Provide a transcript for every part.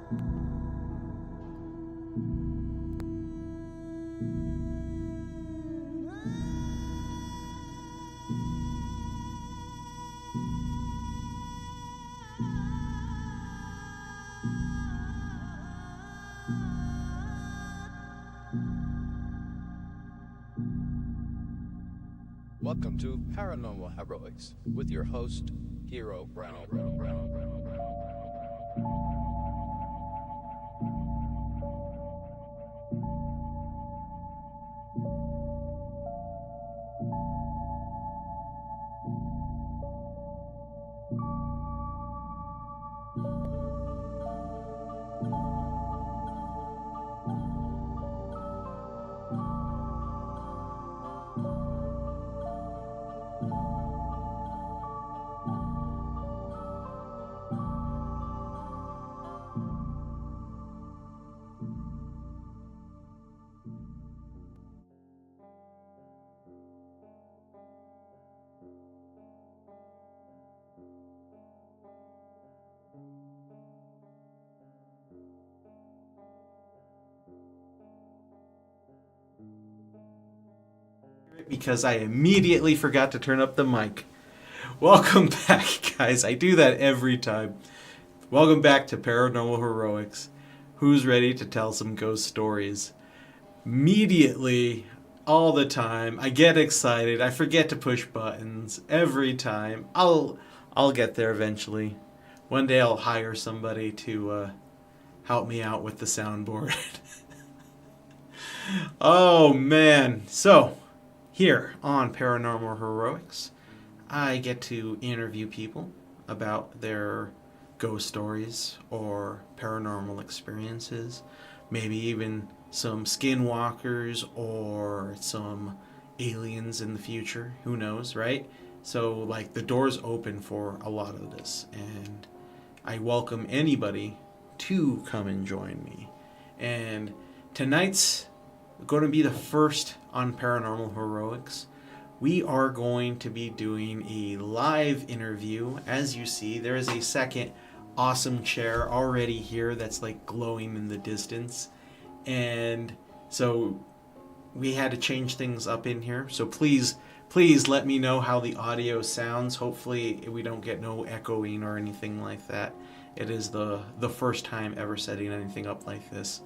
Welcome to Paranormal Heroics with your host, Hero Brown. Because I immediately forgot to turn up the mic. Welcome back, guys. I do that every time. Welcome back to Paranormal Heroics. Who's ready to tell some ghost stories? Immediately, all the time, I get excited. I forget to push buttons every time. I'll get there eventually. One day I'll hire somebody to help me out with the soundboard. Oh, man. So, here on Paranormal Heroics, I get to interview people about their ghost stories or paranormal experiences, maybe even some skinwalkers or some aliens in the future. Who knows, right? So, like, the door's open for a lot of this, and I welcome anybody to come and join me. And tonight's going to be the first on Paranormal Heroics. We are going to be doing a live interview. As you see, there is a second awesome chair already here that's like glowing in the distance. And so we had to change things up in here. So please let me know how the audio sounds. Hopefully we don't get no echoing or anything like that. It is the first time ever setting anything up like this.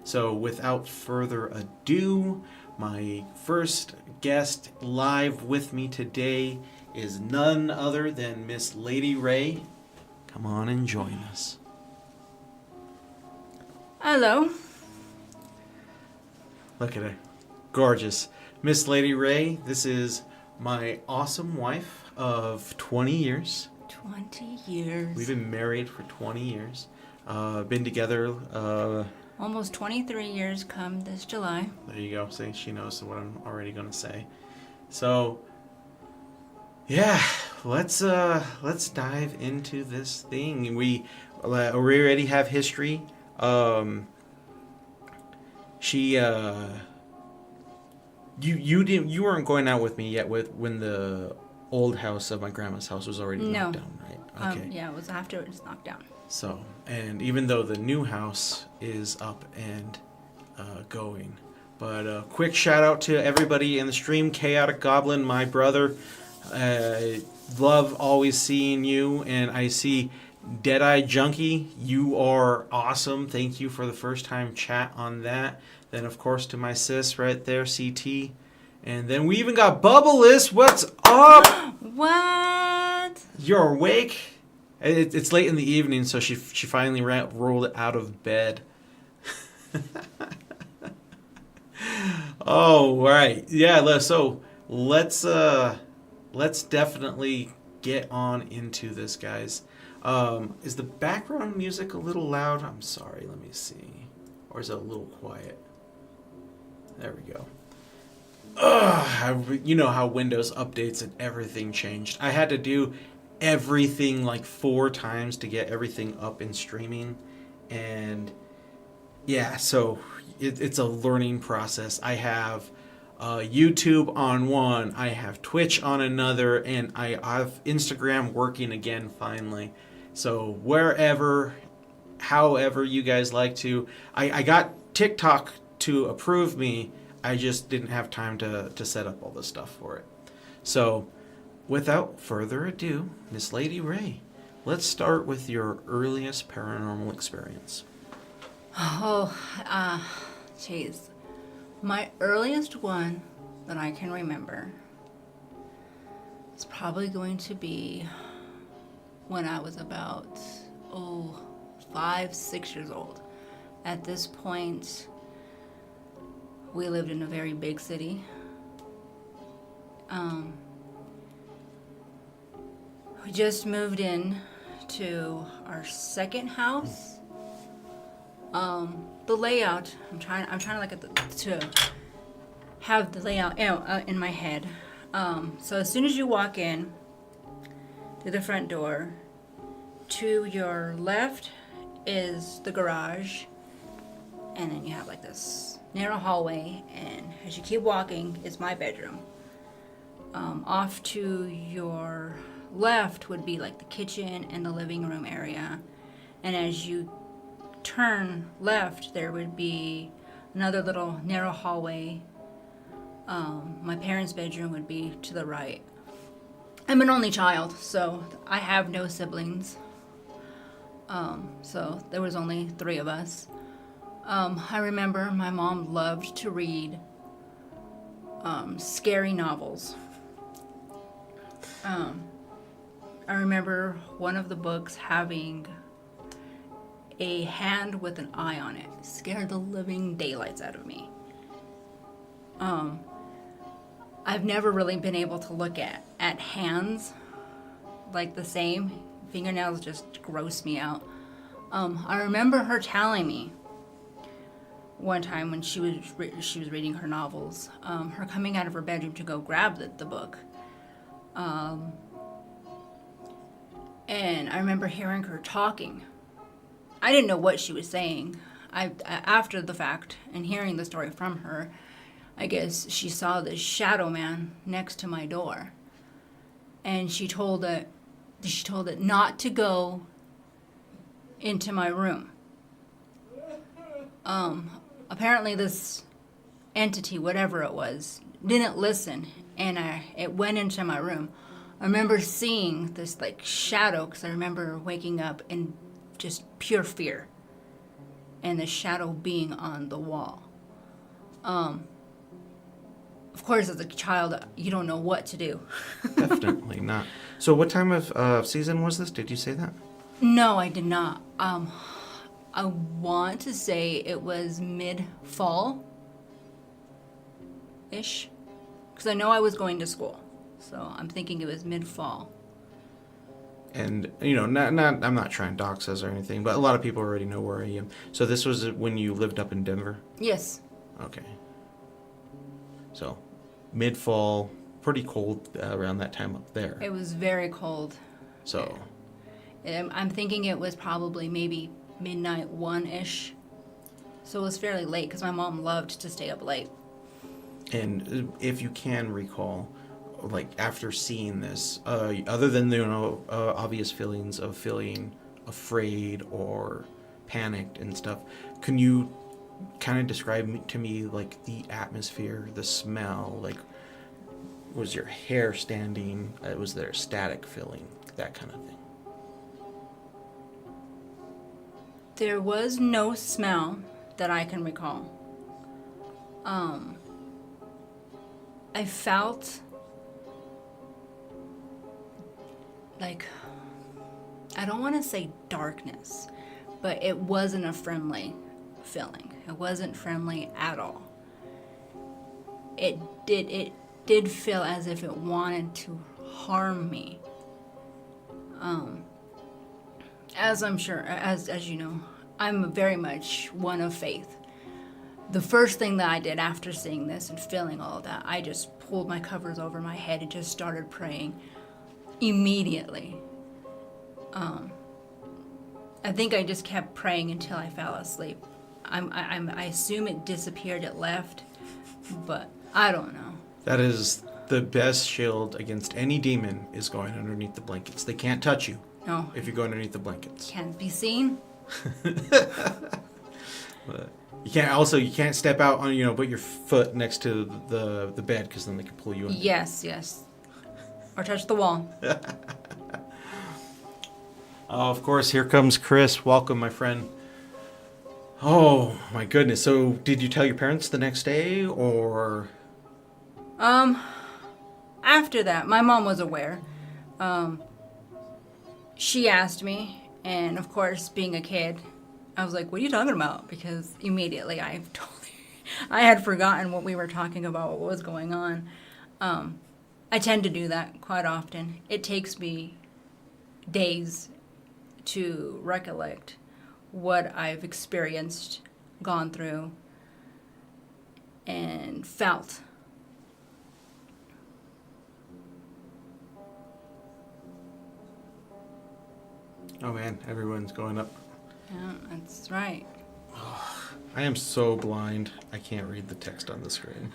So without further ado, my first guest live with me today is none other than Miss Lady Ray. Come on and join us. Hello. Look at her. Gorgeous. Miss Lady Ray, this is my awesome wife of 20 years. 20 years. We've been married for 20 years. Been together... Almost 23 years come this July. There you go. See, she knows what I'm already going to say. So, yeah, let's dive into this thing. We already have history. You weren't going out with me yet when the old house of my grandma's house was already knocked down, right? Okay. Yeah, it was after it was knocked down. So, and even though the new house is up and going. But quick shout out to everybody in the stream. Chaotic Goblin, my brother. Love always seeing you. And I see Deadeye Junkie. You are awesome. Thank you for the first time chat on that. Then, of course, to my sis right there, CT. And then we even got Bubbleless. What's up? What? You're awake? It's late in the evening, so she finally rolled out of bed. Oh, right. Yeah, so let's definitely get on into this, guys. Is the background music a little loud? I'm sorry, let me see. Or is it a little quiet? There we go. You know how Windows updates and everything changed. I had to do everything like 4 times to get everything up and streaming, and yeah, so it's a learning process. I have YouTube on one, I have Twitch on another, and I have Instagram working again finally. So wherever however you guys like to. I got TikTok to approve me. I just didn't have time to set up all the stuff for it. So, without further ado, Miss Lady Ray, let's start with your earliest paranormal experience. Jeez. My earliest one that I can remember is probably going to be when I was about, 5, 6 years old. At this point, we lived in a very big city. We just moved in to our second house. The layout, I'm trying to like to have the layout in my head. So as soon as you walk in through the front door, to your left is the garage, and then you have like this narrow hallway, and as you keep walking is my bedroom. Off to your left would be like the kitchen and the living room area, and as you turn left there would be another little narrow hallway. My parents' bedroom would be to the right. I'm an only child, so I have no siblings. So there was only 3 of us. I remember my mom loved to read scary novels. I remember one of the books having a hand with an eye on it. Scared the living daylights out of me. I've never really been able to look at hands like the same. Fingernails just gross me out. I remember her telling me one time when she was reading her novels, her coming out of her bedroom to go grab the book. And I remember hearing her talking. I didn't know what she was saying. After the fact and hearing the story from her, I guess she saw this shadow man next to my door, and she told it not to go into my room. Apparently this entity, whatever it was, didn't listen, and it went into my room. I remember seeing this like shadow, because I remember waking up in just pure fear, and the shadow being on the wall. Of course, as a child, you don't know what to do. Definitely not. So what time of season was this? Did you say that? No, I did not. I want to say it was mid-fall-ish, because I know I was going to school, so I'm thinking it was mid-fall. And, not I'm not trying to dox us or anything, but a lot of people already know where I am. So this was when you lived up in Denver? Yes. Okay. So, mid-fall, pretty cold around that time up there. It was very cold. So. I'm thinking it was probably maybe midnight 1-ish. So it was fairly late, because my mom loved to stay up late. And if you can recall, like after seeing this, other than obvious feelings of feeling afraid or panicked and stuff, can you kind of describe to me like the atmosphere, the smell, like was your hair standing, was there a static feeling, that kind of thing? There was no smell that I can recall. I felt like, I don't want to say darkness, but it wasn't a friendly feeling. It wasn't friendly at all. It did feel as if it wanted to harm me. As I'm sure, as you know, I'm very much one of faith. The first thing that I did after seeing this and feeling all of that, I just pulled my covers over my head and just started praying immediately. I think I just kept praying until I fell asleep. I assume it disappeared, it left, but I don't know. That is the best shield against any demon, is going underneath the blankets. They can't touch you. No. If you go underneath the blankets. Can't be seen. But you can't step out on, put your foot next to the bed because then they can pull you in. Yes. Or touch the wall. Of course, here comes Chris. Welcome, my friend. Oh, my goodness. So, did you tell your parents the next day, or? After that, my mom was aware. She asked me, and of course, being a kid, I was like, what are you talking about? Because immediately I had forgotten what we were talking about, what was going on. I tend to do that quite often. It takes me days to recollect what I've experienced, gone through, and felt. Oh man, everyone's going up. Yeah, that's right. I am so blind, I can't read the text on the screen.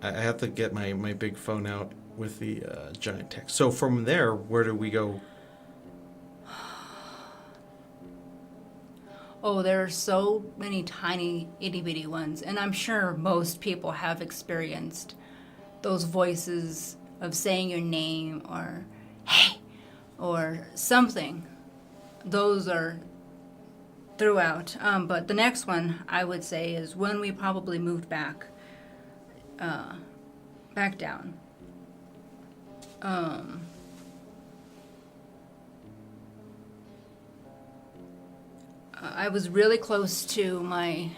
I have to get my big phone out with the giant text. So from there, where do we go? Oh, there are so many tiny itty bitty ones, and I'm sure most people have experienced those voices of saying your name or hey or something. Those are throughout. But the next one I would say is when we probably moved back down. I was really close to my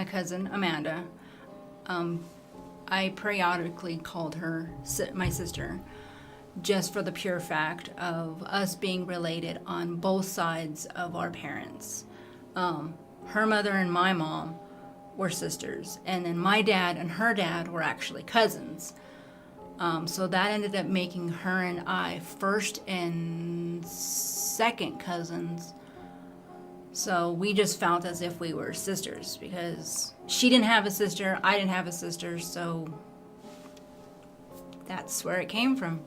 cousin Amanda. I periodically called her my sister, just for the pure fact of us being related on both sides of our parents. Her mother and my mom were sisters, and then my dad and her dad were actually cousins. So that ended up making her and I first and second cousins. So we just felt as if we were sisters because she didn't have a sister, I didn't have a sister, so that's where it came from.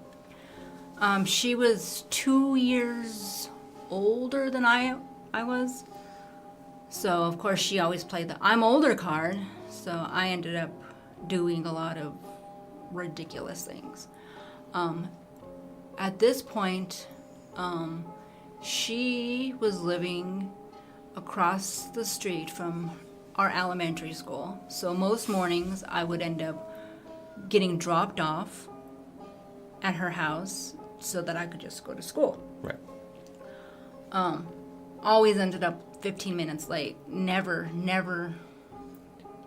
She was 2 years older than I was. So, of course, she always played the I'm older card. So I ended up doing a lot of ridiculous things. At this point, she was living across the street from our elementary school. So most mornings I would end up getting dropped off at her house so that I could just go to school. Right. Always ended up 15 minutes late. Never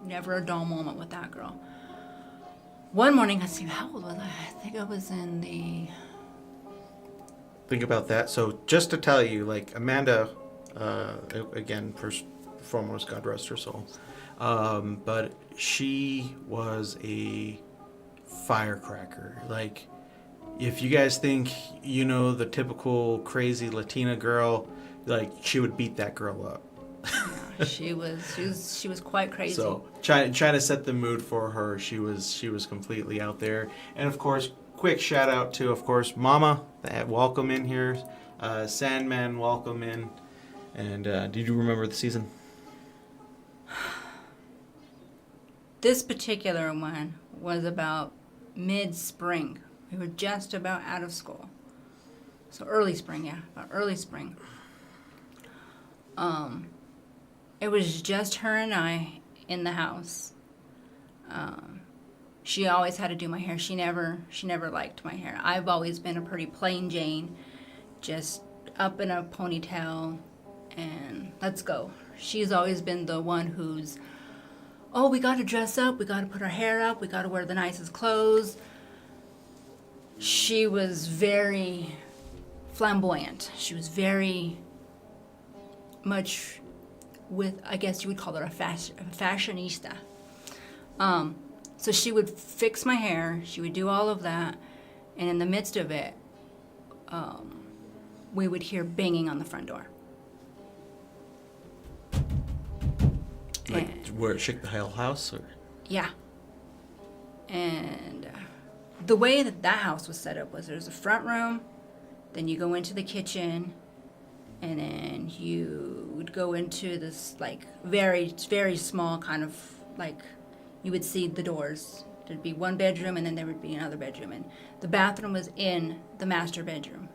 a dull moment with that girl. One morning, let's see, how old was I? I think I was in the... Think about that. So just to tell you, like Amanda, again, first and foremost, God rest her soul. But she was a firecracker. Like, if you guys think, the typical crazy Latina girl, like, she would beat that girl up. Yeah, she was quite crazy. So trying to set the mood for her, she was completely out there. And of course, quick shout out to, of course, Mama, welcome in here. Sandman, welcome in. And did you remember the season? This particular one was about mid-spring. We were just about out of school. So early spring, yeah, about early spring. It was just her and I in the house. She always had to do my hair. She never liked my hair. I've always been a pretty plain Jane, just up in a ponytail and let's go. She's always been the one who's, oh, we got to dress up, we got to put our hair up, we got to wear the nicest clothes. She was very flamboyant. She was very much with, I guess you would call her a fashionista. So she would fix my hair, she would do all of that, and in the midst of it, we would hear banging on the front door. Like, where it shook the whole house? Or? Yeah. And the way that house was set up was there's a front room, then you go into the kitchen, and then you would go into this like very, very small kind of like, you would see the doors. There'd be one bedroom, and then there would be another bedroom, and the bathroom was in the master bedroom.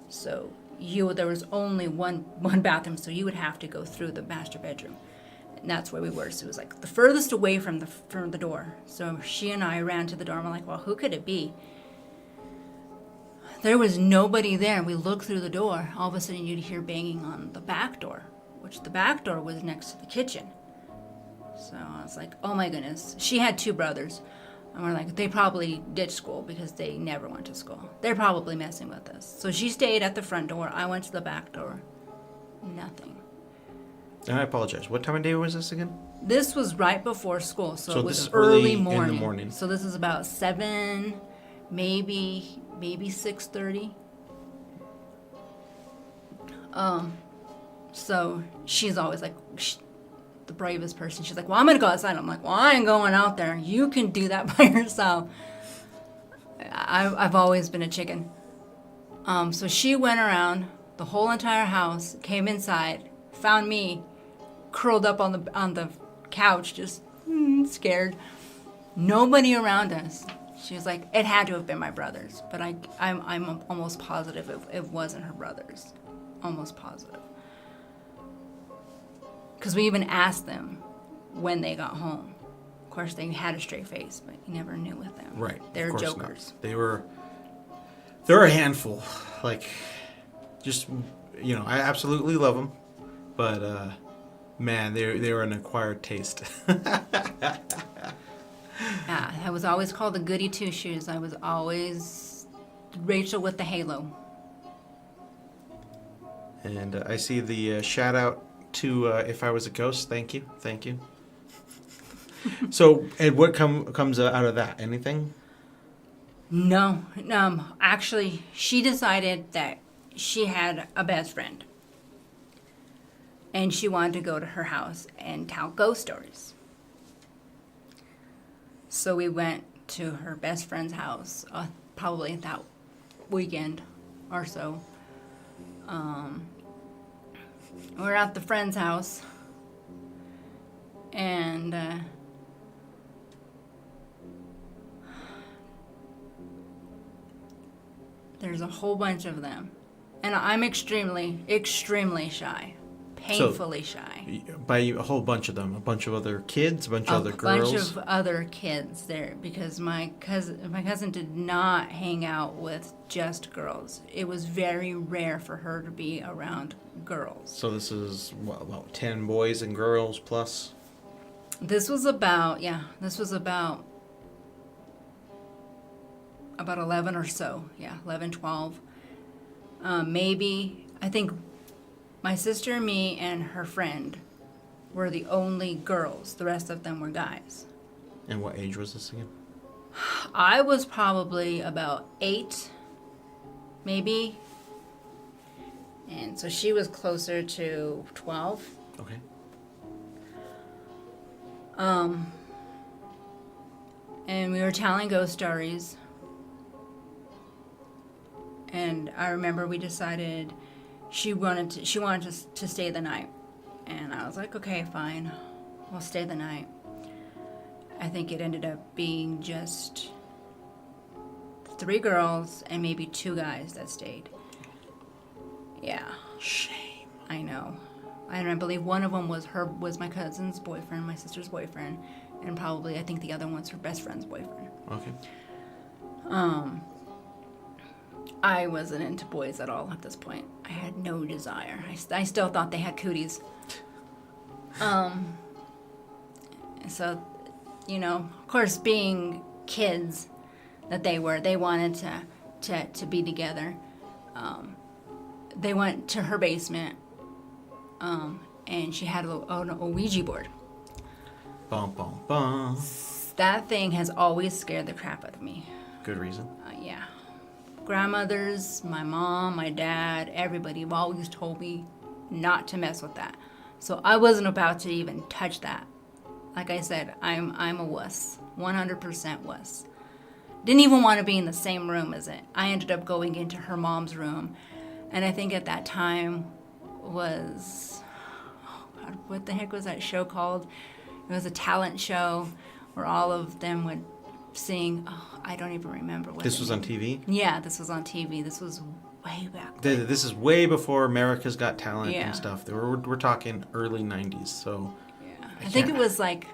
So there was only one bathroom, so you would have to go through the master bedroom, and that's where we were. So it was like the furthest away from the door. So she and I ran to the door, and we're like, well, who could it be? There was nobody there. We looked through the door. All of a sudden, you'd hear banging on the back door, which the back door was next to the kitchen. So I was like, oh my goodness. She had 2 brothers. And we're like, they probably ditched school because they never went to school. They're probably messing with us. So she stayed at the front door. I went to the back door. Nothing. And I apologize. What time of day was this again? This was right before school. So it this was is early early morning. in the morning. So this is about 7, maybe 6:30. So she's always like, the bravest person. She's like, well, I'm going to go outside. I'm like, well, I ain't going out there. You can do that by yourself. I've always been a chicken. So she went around the whole entire house, came inside, found me curled up on the couch, just scared. Nobody around us. She was like, it had to have been my brothers, but I'm almost positive it wasn't her brothers. Almost positive. Because we even asked them when they got home. Of course, they had a straight face, but you never knew with them. Right. They're of course jokers. Not. They're a handful. Like, just, I absolutely love them, but man, they were an acquired taste. Yeah, I was always called the goody two shoes. I was always Rachel with the halo. And I see the shout out to If I Was a Ghost. Thank you. So, and what comes out of that? Anything? No. Actually, she decided that she had a best friend. And she wanted to go to her house and tell ghost stories. So we went to her best friend's house, probably that weekend or so. We're at the friend's house, and there's a whole bunch of them. And I'm extremely, extremely shy. Painfully shy. By a whole bunch of them, a bunch of other kids, a bunch of other girls. A bunch of other kids there, because my cousin did not hang out with just girls. It was very rare for her to be around girls. So this is about 10 boys and girls plus? This was about 11 or so. Yeah, 11, 12. Maybe, I think my sister, me, and her friend were the only girls. The rest of them were guys. And what age was this again? I was probably about 8, maybe. And so she was closer to 12. Okay. And we were telling ghost stories. And I remember we decided she wanted to stay the night. And I was like, okay, fine. We'll stay the night. I think it ended up being just 3 girls and maybe 2 guys that stayed. Yeah. Shame. I know. And I believe one of them was my cousin's boyfriend, my sister's boyfriend, and probably I think the other one's her best friend's boyfriend. Okay. I wasn't into boys at all at this point. I had no desire. I still thought they had cooties. So, of course, being kids that they were, they wanted to be together. They went to her basement, and she had a Ouija board. Bum, bum, bum. That thing has always scared the crap out of me. Good reason. Yeah. Grandmothers, my mom, my dad, everybody have always told me not to mess with that. So I wasn't about to even touch that. Like I said, I'm a wuss. 100% wuss. Didn't even want to be in the same room as it. I ended up going into her mom's room. And I think at that time, was, oh God, what the heck was that show called? It was a talent show where all of them would sing. Oh, I don't even remember what. This was on TV? Yeah, this was on TV. This was way back. This is way before America's Got Talent Yeah. and stuff. We're talking early 90s, so... Yeah. I think it was like,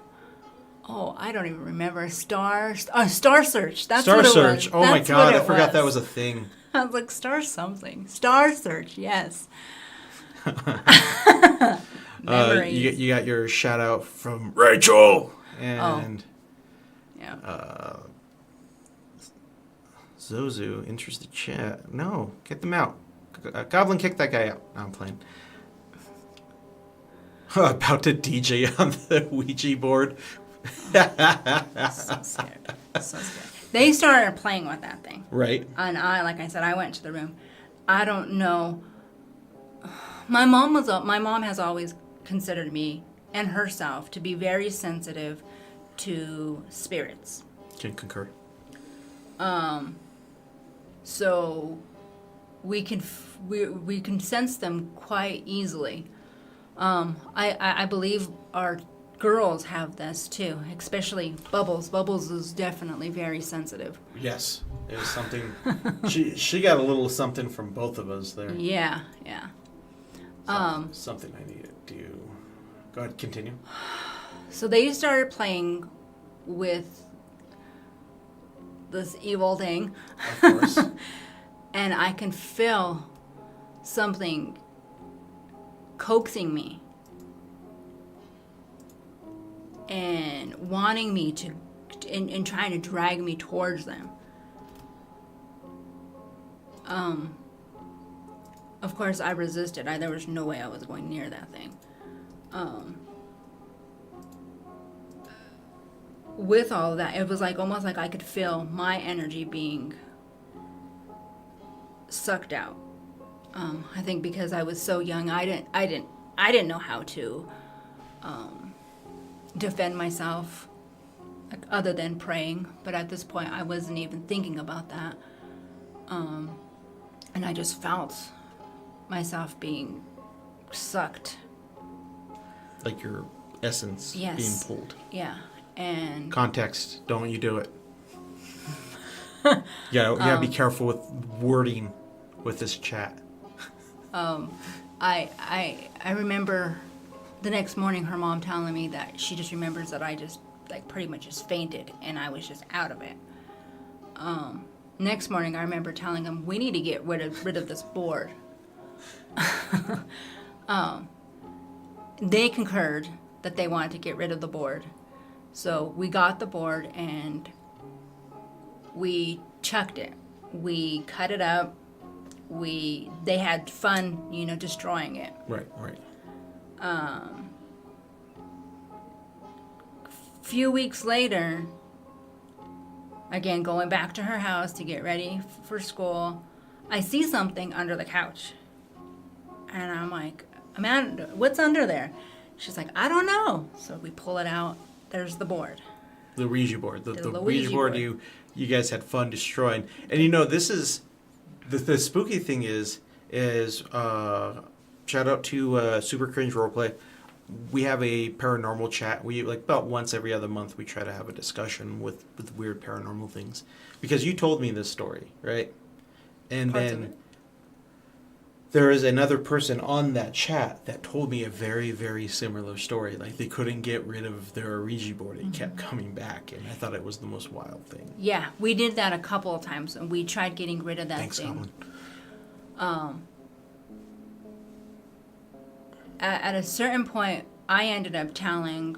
oh, I don't even remember. Star Search. That's Star what it Search. was. Oh my That's God, what I forgot it that was a thing. I was like, Star something. Star Search, yes. Memories. You got your shout out from Rachel and Yeah. Zozu enters the chat. No, get them out. Goblin, kick that guy out. No, I'm playing. About to DJ on the Ouija board. So scared. So scared. They started playing with that thing. Right. And like I said, I went to the room. I don't know. My mom has always considered me and herself to be very sensitive to spirits. Can concur. So we can sense them quite easily. I believe our girls have this too, especially Bubbles. Bubbles is definitely very sensitive. Yes, it was something. she got a little something from both of us there. Yeah. Something I need to do. Go ahead, continue. So they started playing with this evil thing. Of course. And I can feel something coaxing me and wanting me to, and trying to drag me towards them. Of course, I resisted. There was no way I was going near that thing. With all of that, it was like almost like I could feel my energy being sucked out. I think because I was so young, I didn't know how to defend myself, like, other than praying. But at this point, I wasn't even thinking about that, and I just felt myself being sucked. Like your essence Yes. being pulled. Yeah, and Context, don't you do it. You gotta be careful with wording with this chat. I remember the next morning her mom telling me that she just remembers that I just like pretty much just fainted and I was just out of it. Next morning I remember telling them we need to get rid of this board. They concurred that they wanted to get rid of the board. So we got the board and we chucked it. We cut it up. They had fun, destroying it. Right. Few weeks later, again going back to her house to get ready for school, I see something under the couch. And I'm like, Amanda, what's under there? She's like, I don't know. So we pull it out. There's the board. The Ouija board. The The Ouija Ouija board board. you guys had fun destroying. And this is the spooky thing is shout out to Super Cringe Roleplay. We have a paranormal chat. We about once every other month we try to have a discussion with weird paranormal things. Because you told me this story, right? And Parts of then it. there is another person on that chat that told me a very, very similar story. Like they couldn't get rid of their Ouija board. It kept coming back. And I thought it was the most wild thing. Yeah, we did that a couple of times, and we tried getting rid of that Thanks, thing. Colin. At a certain point, I ended up telling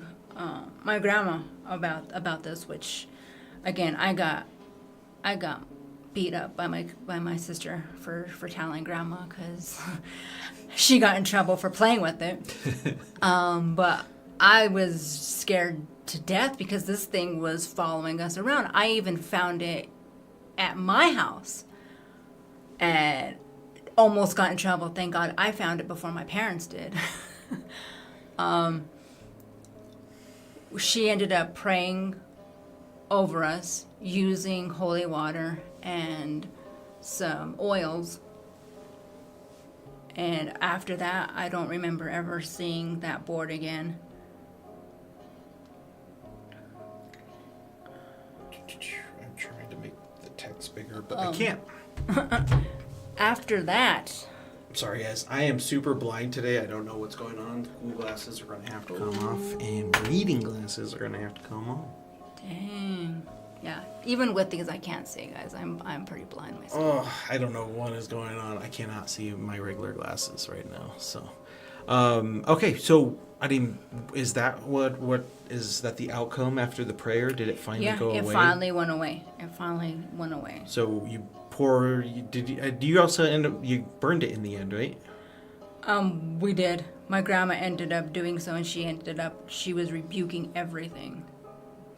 my grandma about this, which, again, I got beat up by my sister for telling grandma because she got in trouble for playing with it. But I was scared to death because this thing was following us around. I even found it at my house and almost got in trouble. Thank God I found it before my parents did. She ended up praying over us using holy water and some oils, And after that, I don't remember ever seeing that board again. I'm trying to make the text bigger, but I can't. After that, I'm sorry, guys. I am super blind today. I don't know what's going on. Cool glasses are going to have to come off, and reading glasses are going to have to come on. dang. Yeah, even with these, I can't see, guys. I'm pretty blind myself. Oh, I don't know what is going on. I cannot see my regular glasses right now. So, okay. So, I mean, is that the outcome after the prayer? Did it finally go away? Yeah, it finally went away. It finally went away. So do you also end up, you burned it in the end, right? We did. My grandma ended up doing so, and she was rebuking everything.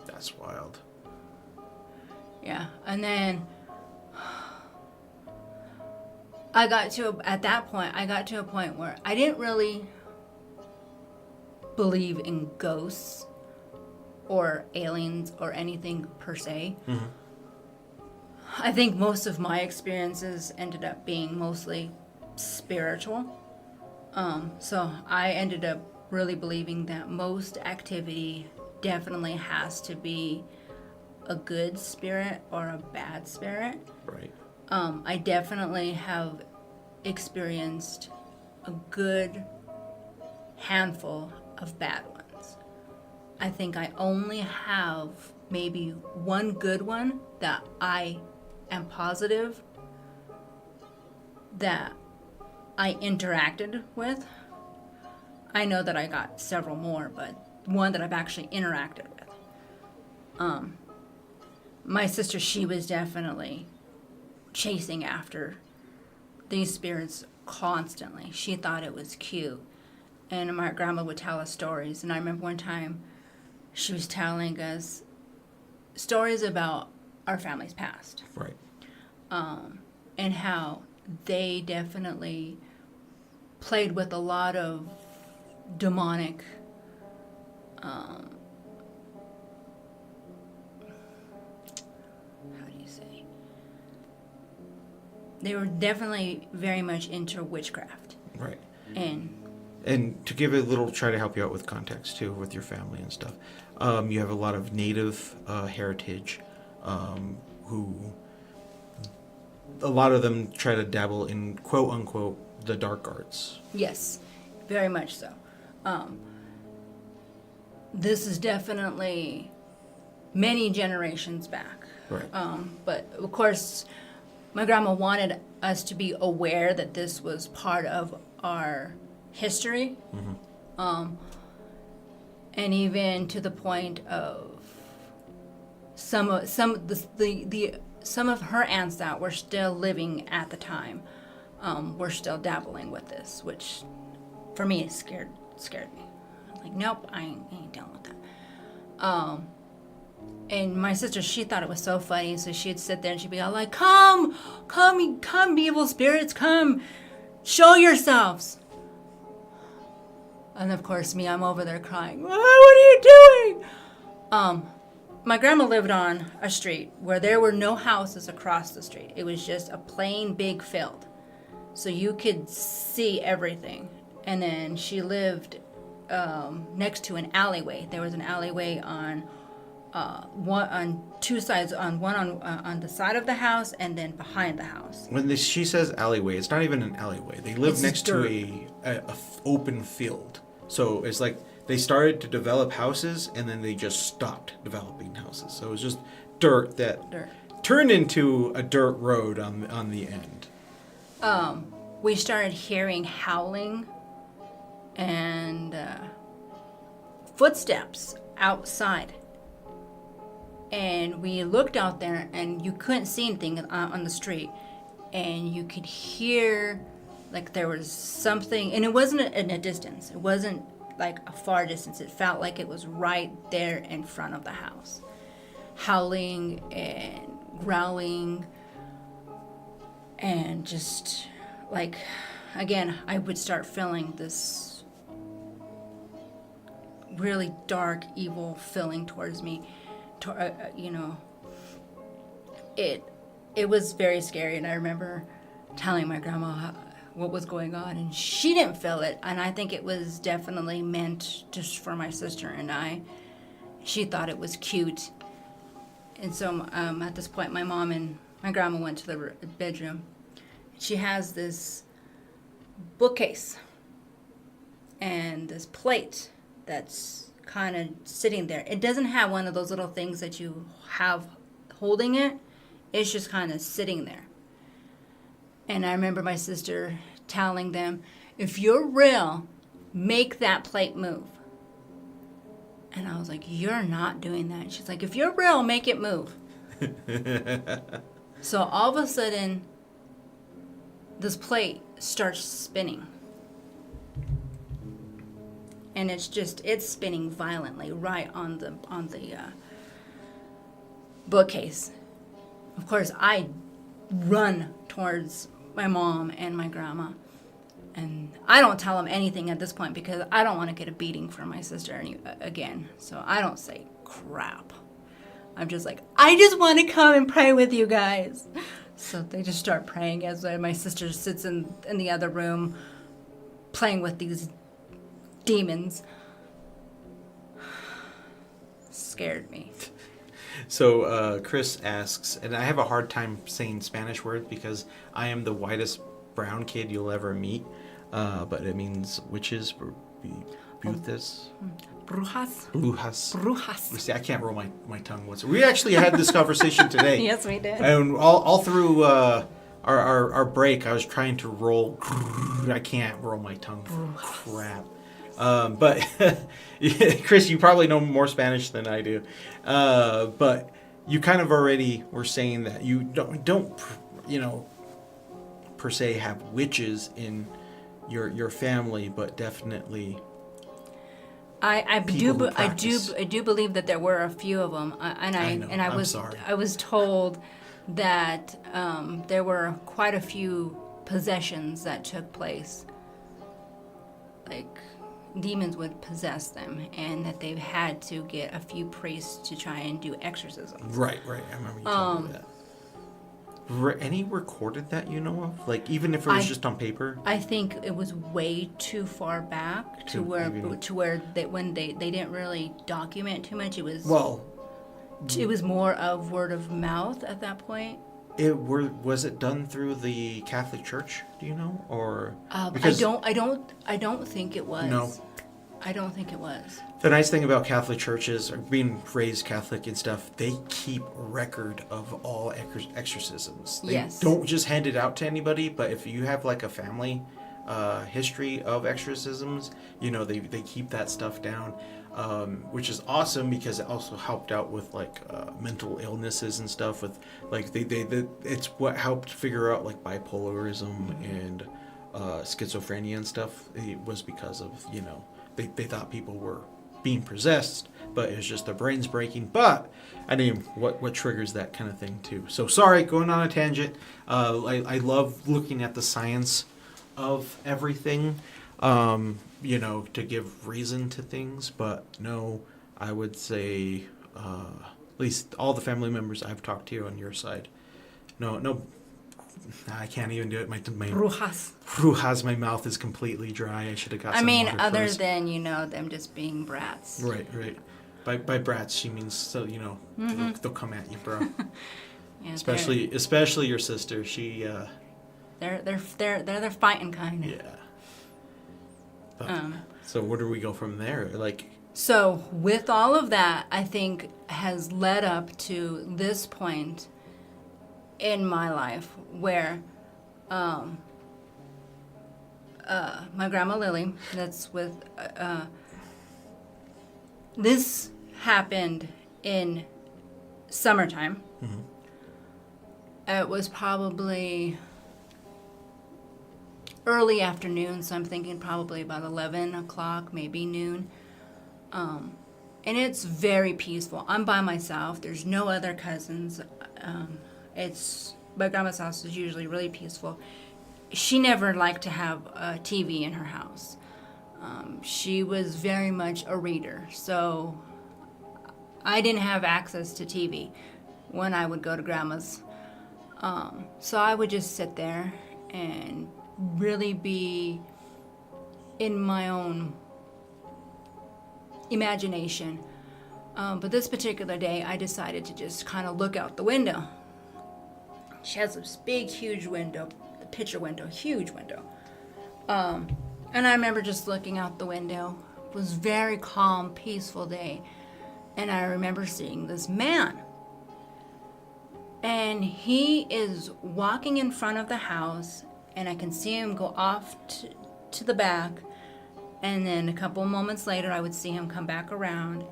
That's wild. Yeah, and then at that point, I got to a point where I didn't really believe in ghosts or aliens or anything per se. Mm-hmm. I think most of my experiences ended up being mostly spiritual. So I ended up really believing that most activity definitely has to be a good spirit or a bad spirit. Right. I definitely have experienced a good handful of bad ones. I think I only have maybe one good one that I am positive that I interacted with. I know that I got several more, but one that I've actually interacted with. My sister, she was definitely chasing after these spirits constantly. She thought it was cute. And my grandma would tell us stories. And I remember one time she was telling us stories about our family's past. Right. And how they definitely played with a lot of demonic how do you say? They were definitely very much into witchcraft. Right. And to give a little, try to help you out with context too, with your family and stuff. You have a lot of native heritage, who a lot of them try to dabble in quote unquote the dark arts. yes, very much so. This is definitely many generations back. Right. But of course, my grandma wanted us to be aware that this was part of our history. Mm-hmm. And even to the point of some of her aunts that were still living at the time were still dabbling with this, which for me it scared me. I was like, nope, I ain't dealing with that. And my sister, she thought it was so funny, so she'd sit there and she'd be all like, come, evil spirits, come, show yourselves. And of course, me, I'm over there crying. What are you doing? My grandma lived on a street where there were no houses across the street. It was just a plain big field. So you could see everything. And then she lived next to an alleyway. There was an alleyway on two sides, on the side of the house and then behind the house. When she says alleyway, it's not even an alleyway. They live It's next dirt. to a open field. So it's like they started to develop houses and then they just stopped developing houses. So it was just dirt that turned into a dirt road on the end. We started hearing howling and footsteps outside. And we looked out there and you couldn't see anything on the street. And you could hear like there was something, and it wasn't in a distance. It wasn't like a far distance. It felt like it was right there in front of the house. Howling and growling and just like, again, I would start feeling this really dark, evil feeling towards me. It was very scary, and I remember telling my grandma what was going on, and she didn't feel it, and I think it was definitely meant just for my sister and I. She thought it was cute, and so at this point, my mom and my grandma went to the bedroom. She has this bookcase and this plate that's kind of sitting there. It doesn't have one of those little things that you have holding it. It's just kind of sitting there. And I remember my sister telling them, if you're real, make that plate move. And I was like, you're not doing that. She's like, if you're real, make it move. So all of a sudden, this plate starts spinning. And it's spinning violently right on the bookcase. Of course, I run towards my mom and my grandma. And I don't tell them anything at this point because I don't want to get a beating from my sister again. So I don't say crap. I'm just like, I just want to come and pray with you guys. So they just start praying as my sister sits in the other room playing with these demons. Scared me. So Chris asks, and I have a hard time saying Spanish words because I am the whitest brown kid you'll ever meet, but it means witches, brujas. See, I can't roll my tongue. We actually had this conversation today. Yes, we did. And all through our break, I was trying to roll. I can't roll my tongue. Crap. But Chris, you probably know more Spanish than I do. But you kind of already were saying that you don't per se have witches in your family, but definitely I do believe that there were a few of them, I was told that there were quite a few possessions that took place, like demons would possess them, and that they've had to get a few priests to try and do exorcisms. Right. I remember you told me that. Any recorded that you know of? Like, even if it was just on paper? I think it was way too far back to where when they didn't really document too much. It was more of word of mouth at that point. Was it done through the Catholic Church? Do you know, or I don't think it was. No, I don't think it was. The nice thing about Catholic churches, or being raised Catholic and stuff, they keep record of all exorcisms. They don't just hand it out to anybody, but if you have like a family history of exorcisms, they keep that stuff down, which is awesome because it also helped out with like mental illnesses and stuff. With like it's what helped figure out like bipolarism and schizophrenia and stuff. It was because of they thought people were being possessed, but it's just their brains breaking. But I mean, what triggers that kind of thing too? So sorry, going on a tangent. I love looking at the science of everything, to give reason to things. But no, I would say at least all the family members I've talked to on your side, no. I can't even do it. My brujas. My mouth is completely dry. I should have got. Other than them just being brats. Right. By brats, she means they'll come at you, bro. Yeah, especially your sister. She. They're fighting kind. Yeah. But, so where do we go from there? So with all of that, I think has led up to this point in my life where my grandma Lily, that's with this happened in summertime. Mm-hmm. It was probably early afternoon, so I'm thinking probably about 11 o'clock, maybe noon. And it's very peaceful. I'm by myself. There's no other cousins. My grandma's house is usually really peaceful. She never liked to have a TV in her house. She was very much a reader, so I didn't have access to TV when I would go to grandma's. So I would just sit there and really be in my own imagination. But this particular day, I decided to just kind of look out the window. She has this big, huge window, the picture window, huge window. And I remember just looking out the window. It was a very calm, peaceful day. And I remember seeing this man. And he is walking in front of the house, and I can see him go off to the back. And then a couple of moments later, I would see him come back around,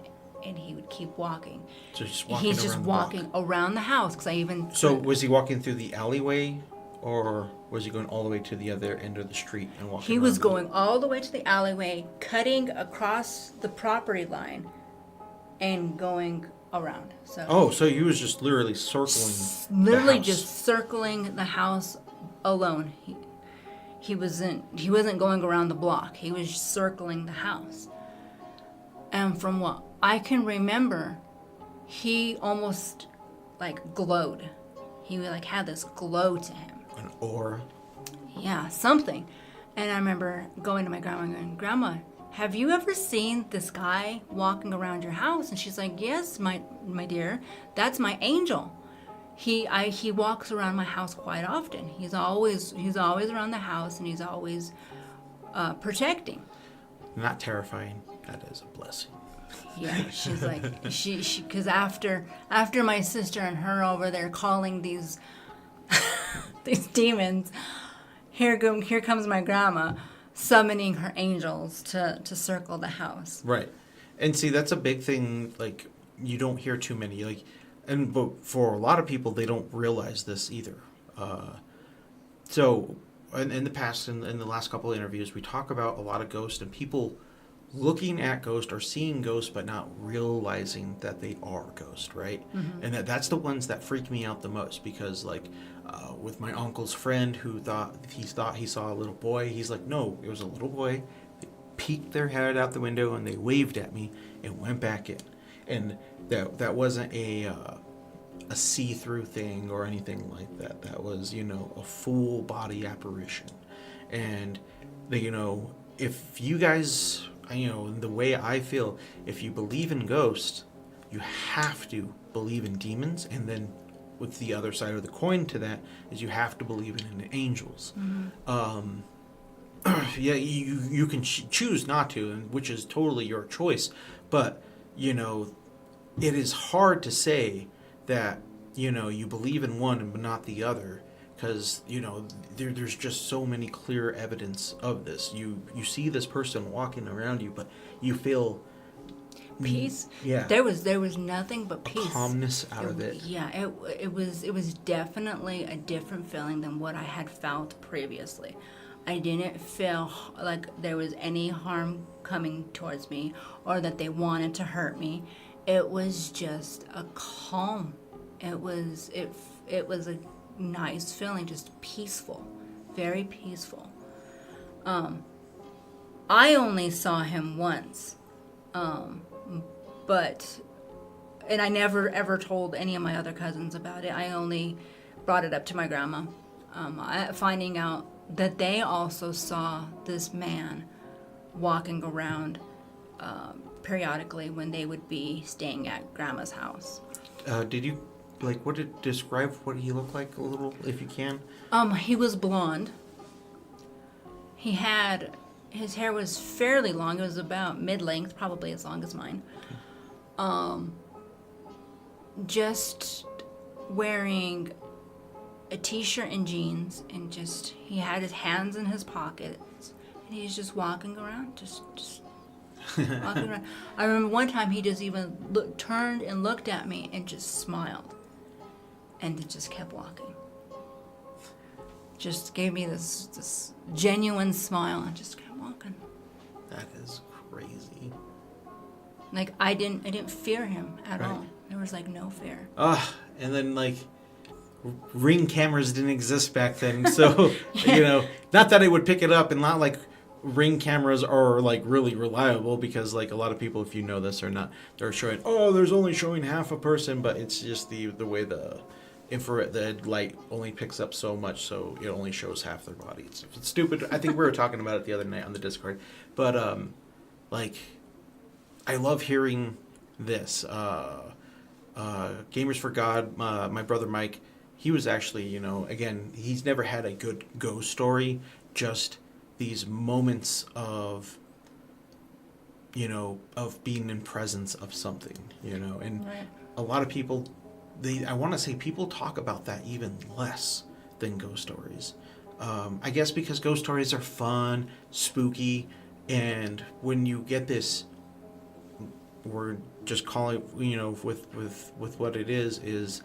and he would keep walking. So He's just walking around the house, because I even... So was he walking through the alleyway, or was he going all the way to the other end of the street and walking He was going all the way to the alleyway, cutting across the property line, and going around. So he was just literally circling literally the house. just circling the house alone. He wasn't going around the block. He was circling the house. And from what I can remember, he almost like glowed. He like had this glow to him. An aura. Yeah, something. And I remember going to my grandma and going, "Grandma, have you ever seen this guy walking around your house?" And she's like, "Yes, my dear, that's my angel. He walks around my house quite often. He's always around the house, and he's always protecting." Not terrifying. That is a blessing. Yeah, she's like she because after my sister and her over there calling these these demons, here comes my grandma summoning her angels to circle the house. Right. And see, that's a big thing, like, you don't hear too many, like, but for a lot of people, they don't realize this either. So, in the past, in the last couple of interviews, we talk about a lot of ghosts and people looking at ghosts or seeing ghosts but not realizing that they are ghosts, right? Mm-hmm. And that's the ones that freak me out the most, because, like, with my uncle's friend who thought he saw a little boy, he's like, no, it was a little boy. They peeked their head out the window and they waved at me and went back in. And that wasn't a see-through thing or anything like that. That was, a full body apparition. And if you guys, the way I feel, if you believe in ghosts, you have to believe in demons, and then with the other side of the coin to that is you have to believe in angels. Mm-hmm. Yeah, you can choose not to, which is totally your choice, but it is hard to say that you believe in one but not the other, because there's just so many clear evidence of this. You see this person walking around you, but you feel peace. Yeah, there was nothing but peace, calmness out of it. Yeah, it was definitely a different feeling than what I had felt previously. I didn't feel like there was any harm coming towards me or that they wanted to hurt me. It was just a calm. It was a nice feeling, just peaceful, very peaceful. I only saw him once, but I never ever told any of my other cousins about it. I only brought it up to my grandma, finding out that they also saw this man walking around periodically when they would be staying at grandma's house. Did you describe what he looked like a little, if you can? He was blonde. His hair was fairly long. It was about mid-length, probably as long as mine. Just wearing a t-shirt and jeans, and he had his hands in his pockets, and he's just walking around, just walking around. I remember one time he just even turned and looked at me and just smiled, and it just kept walking. Just gave me this genuine smile and just kept walking. That is crazy. Like I didn't fear him at all. There was no fear. And then Ring cameras didn't exist back then, so not that it would pick it up, and not like Ring cameras are really reliable, because a lot of people, if you know this or not, they're showing, there's only showing half a person, but it's just the way infrared, the light only picks up so much, so it only shows half their body. It's stupid. I think we were talking about it the other night on the Discord. But, like, I love hearing this. Gamers for God, my brother Mike, he was actually, you know, again, he's never had a good ghost story, just these moments of, you know, of being in presence of something, you know, and Right. a lot of people, I want to say people talk about that even less than ghost stories. I guess because ghost stories are fun, spooky, and when you get this, we're just calling, you know, with what it is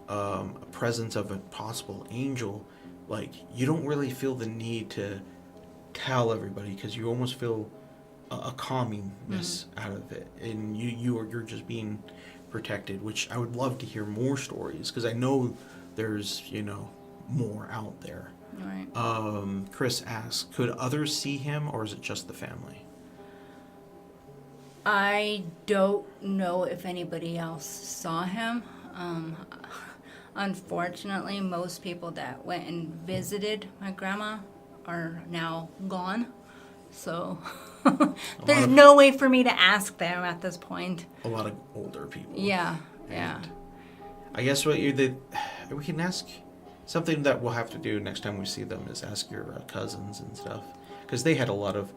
a presence of a possible angel. Like, you don't really feel the need to tell everybody because you almost feel a calmingness out of it, and you're just being protected. Which I would love to hear more stories because I know there's, you know, more out there. Right. Chris asks, could others see him, or is it just the family? I don't know if anybody else saw him. Unfortunately, most people that went and visited my grandma are now gone. So there's no way for me to ask them at this point. A lot of older people. Yeah, And yeah. I guess we can ask something that we'll have to do next time we see them is ask your cousins and stuff, because they had a lot of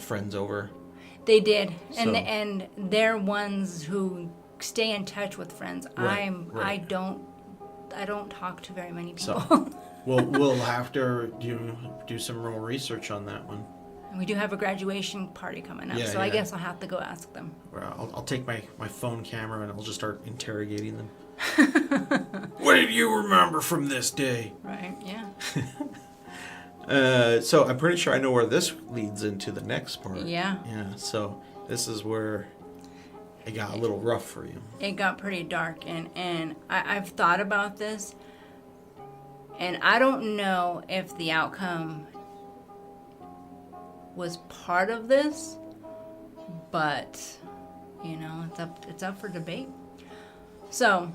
friends over. They did, and So- and they're ones who stay in touch with friends. Right, right. I don't talk to very many people. So we'll have to do some more research on that one. And we do have a graduation party coming up, Yeah, so I yeah. guess I'll have to go ask them. I'll take my phone camera and I'll just start interrogating them. What do you remember from this day? Right? Yeah. So I'm pretty sure I know where this leads into the next part. Yeah. Yeah. So this is where it got a little rough for you. It got pretty dark, and I've thought about this, and I don't know if the outcome was part of this, but you know, it's up for debate. So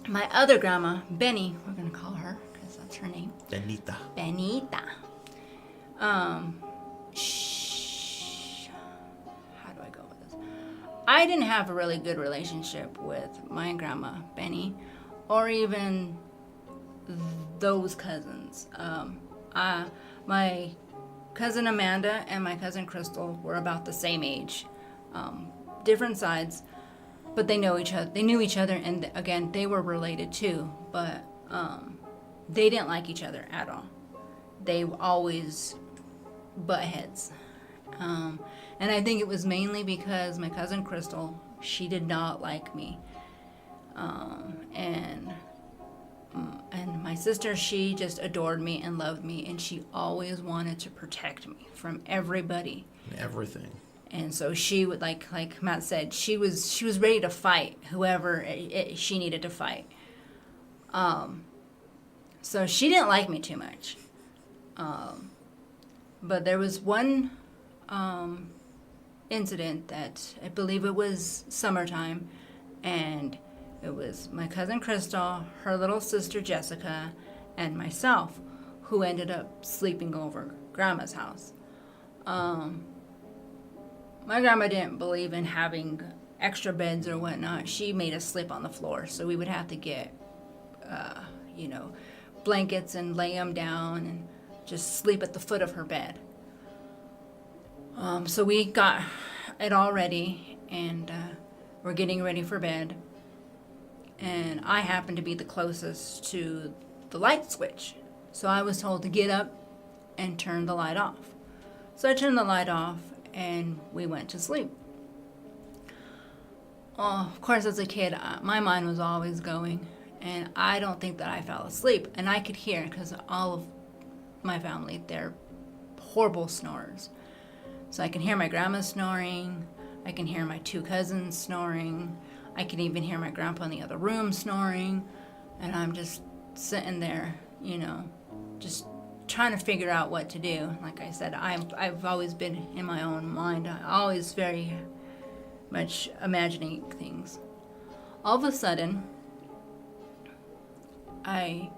my other grandma, Benny, we're gonna call her because that's her name. Benita. Benita. How do I go with this? I didn't have a really good relationship with my grandma, Benny, or even those cousins. My cousin Amanda and my cousin Crystal were about the same age. Different sides, but they know each other. They knew each other, and again, they were related too, but they didn't like each other at all. They always butt heads. And I think it was mainly because my cousin Crystal, she did not like me. And my sister, she just adored me and loved me, and she always wanted to protect me from everybody. Everything. And so she would, like Matt said, she was ready to fight whoever she needed to fight. So she didn't like me too much. But there was one incident that I believe it was summertime, and it was my cousin Crystal, her little sister Jessica, and myself who ended up sleeping over Grandma's house. My grandma didn't believe in having extra beds or whatnot. She made us sleep on the floor, so we would have to get, blankets and lay them down and just sleep at the foot of her bed. So we got it all ready, and we're getting ready for bed. And I happened to be the closest to the light switch. So I was told to get up and turn the light off. So I turned the light off, and we went to sleep. Of course, as a kid, my mind was always going, and I don't think that I fell asleep. And I could hear, because all of my family, they're horrible snorers. So I can hear my grandma snoring, I can hear my two cousins snoring, I can even hear my grandpa in the other room snoring, and I'm just sitting there, just trying to figure out what to do. Like I said, I've always been in my own mind. I'm always very much imagining things. All of a sudden, I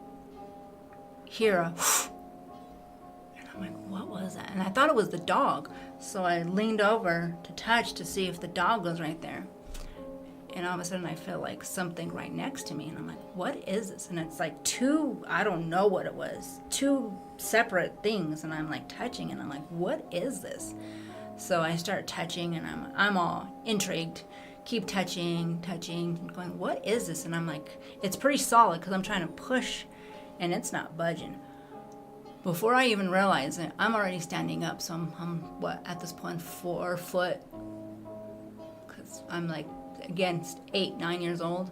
hear a and I'm like, what was that? And I thought it was the dog. So I leaned over to touch to see if the dog was right there. And all of a sudden I feel like something right next to me. And I'm like, what is this? And it's like two, I don't know what it was, two separate things. And I'm like touching and I'm like, what is this? So I start touching and I'm all intrigued. Keep touching, going, what is this? And I'm like, it's pretty solid because I'm trying to push and it's not budging. Before I even realize it, I'm already standing up. So I'm what, at this point, 4 foot? Because I'm like, again, 8, 9 years old.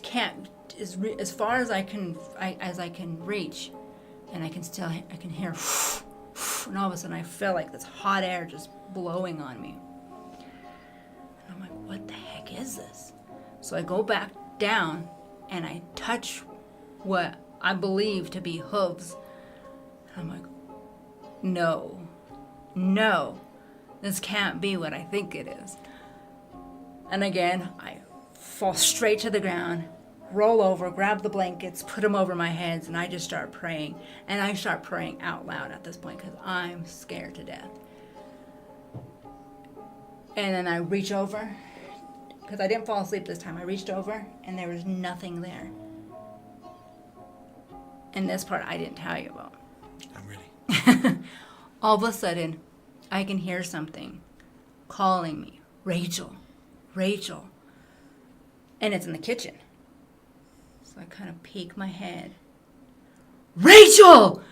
Can't, as far as I can reach, and I can hear, and all of a sudden I feel like this hot air just blowing on me. And I'm like, what the heck is this? So I go back down and I touch what I believe to be hooves. And I'm like, no, this can't be what I think it is. And again, I fall straight to the ground, roll over, grab the blankets, put them over my heads, and I just start praying. And I start praying out loud at this point because I'm scared to death. And then I reach over, because I didn't fall asleep this time. I reached over, and there was nothing there. And this part I didn't tell you about. I'm ready. All of a sudden, I can hear something calling me, Rachel. And it's in the kitchen. So I kind of peek my head. Rachel!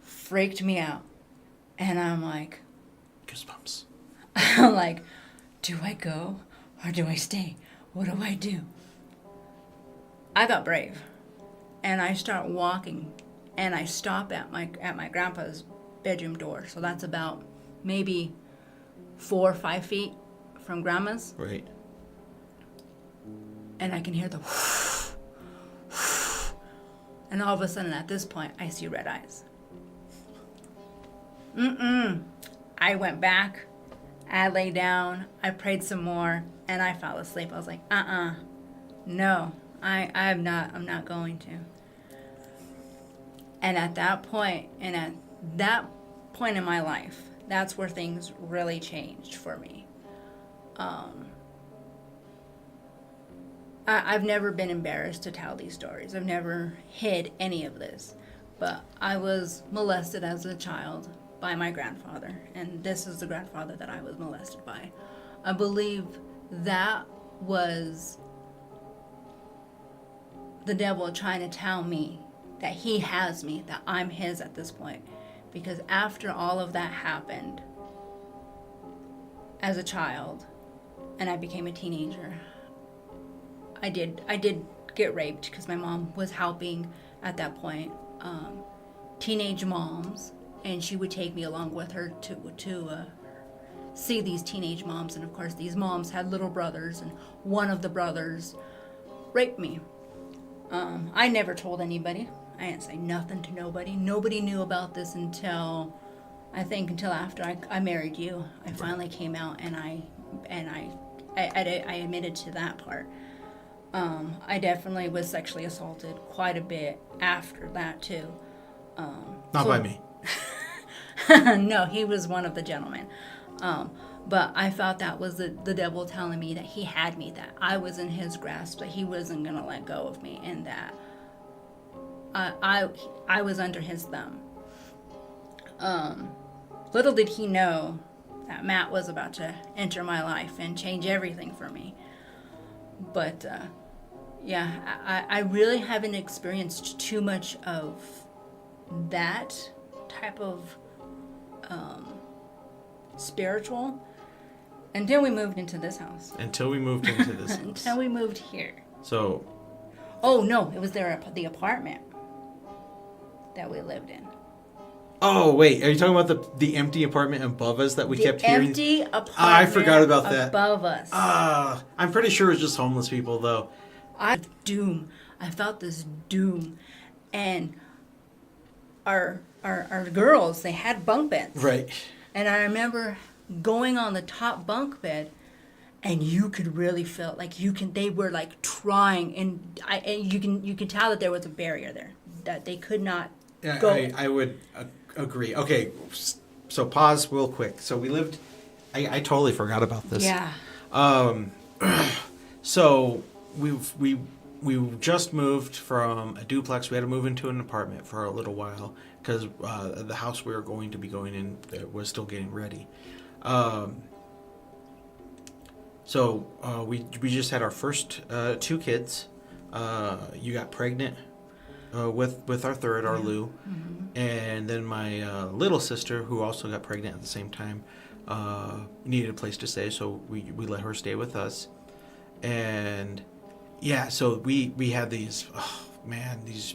Freaked me out. And I'm like... Goosebumps. I'm like, do I go or do I stay? What do I do? I got brave. And I start walking. And I stop at my grandpa's bedroom door. So that's about maybe 4 or 5 feet from grandma's. Right. And I can hear the and all of a sudden at this point I see red eyes. I went back, I lay down, I prayed some more, and I fell asleep. I was like, no, I'm not going to. And at that point in my life, that's where things really changed for me. I've never been embarrassed to tell these stories. I've never hid any of this. But I was molested as a child by my grandfather. And this is the grandfather that I was molested by. I believe that was the devil trying to tell me that he has me, that I'm his at this point. Because after all of that happened, as a child, and I became a teenager, I did get raped because my mom was helping at that point teenage moms, and she would take me along with her to see these teenage moms. And of course these moms had little brothers, and one of the brothers raped me. I never told anybody. I didn't say nothing to nobody. Nobody knew about this until after I married you. I finally came out and I admitted to that part. I definitely was sexually assaulted quite a bit after that too. Not by me. No, he was one of the gentlemen. But I felt that was the devil telling me that he had me, that I was in his grasp, that he wasn't going to let go of me, and that I was under his thumb. Little did he know that Matt was about to enter my life and change everything for me. But yeah, I really haven't experienced too much of that type of spiritual until we moved into this house. Until we moved into this house. Until we moved here. So. Oh no, it was the apartment that we lived in. Oh wait, are you talking about the empty apartment above us that we kept hearing? The empty apartment. I forgot about that. Above us. I'm pretty sure it was just homeless people though. I felt this doom, and our girls, they had bunk beds. Right. And I remember going on the top bunk bed and you could really feel they were like trying, and you can tell that there was a barrier there, that they could not Yeah, go. I would agree. Okay, so pause real quick. So we lived. I totally forgot about this. Yeah. So we just moved from a duplex. We had to move into an apartment for a little while because the house we were going to be going in was still getting ready. So we just had our first 2 kids. You got pregnant with our third, our Lou, and then my little sister, who also got pregnant at the same time, needed a place to stay, so we let her stay with us. And yeah, so we had these, oh man, these,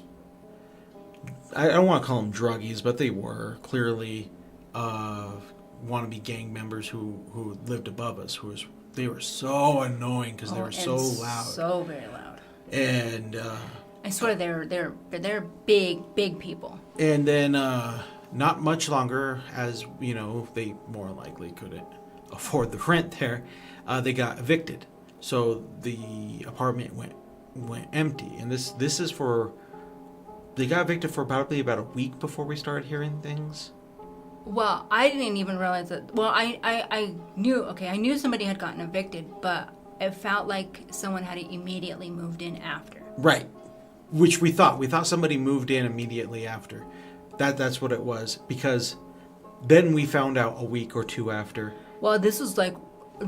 I don't want to call them druggies, but they were clearly wannabe gang members who lived above us. They were so annoying because they were so loud, so very loud. And I swear they're big people. and then not much longer, as you know, they more likely couldn't afford the rent there. They got evicted, so the apartment went empty. And this is for, they got evicted for probably about a week before we started hearing things. Well, I didn't even realize that. Well, I knew somebody had gotten evicted, but it felt like someone had immediately moved in after. Right, which we thought somebody moved in immediately after. That's what it was, because then we found out a week or 2 after. Well, this was like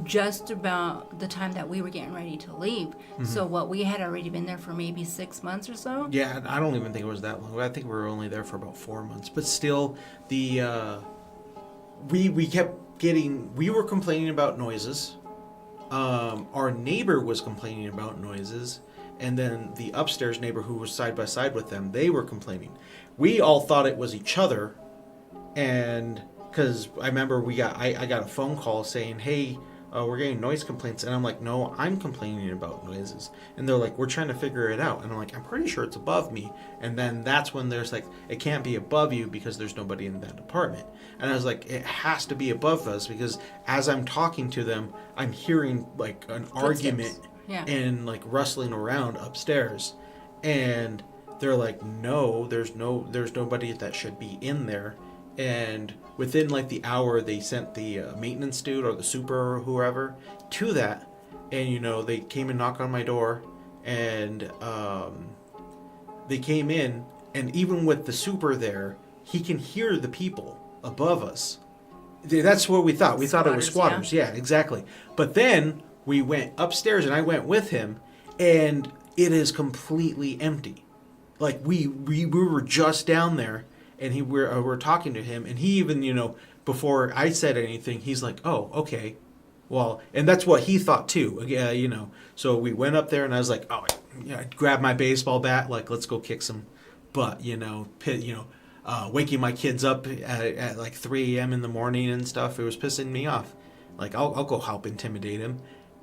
just about the time that we were getting ready to leave. Mm-hmm. So we had already been there for maybe 6 months or so. Yeah, I don't even think it was that long. I think we were only there for about 4 months. But still, we kept getting, we were complaining about noises. Our neighbor was complaining about noises. And then the upstairs neighbor, who was side by side with them, they were complaining. We all thought it was each other. And because I remember I got a phone call saying, hey, we're getting noise complaints. And I'm like, no, I'm complaining about noises. And they're like, we're trying to figure it out. And I'm like, I'm pretty sure it's above me. And then that's when there's like, it can't be above you because there's nobody in that apartment. And I was like, it has to be above us, because as I'm talking to them, I'm hearing like an argument and like rustling around upstairs. And they're like, no, there's nobody that should be in there. And within like the hour, they sent the maintenance dude or the super or whoever to that. And, you know, they came and knocked on my door, and they came in, and even with the super there, he can hear the people above us. That's what we thought. We thought it was squatters. Yeah, exactly. But then we went upstairs, and I went with him, and it is completely empty. Like we were just down there. And we're talking to him, and he even, you know, before I said anything, he's like, oh, okay. Well, and that's what he thought too. Yeah, you know. So we went up there, and I was like, oh, yeah, I grabbed my baseball bat, like, let's go kick some butt, you know, waking my kids up at like 3 a.m. in the morning and stuff. It was pissing me off. Like, I'll go help intimidate him.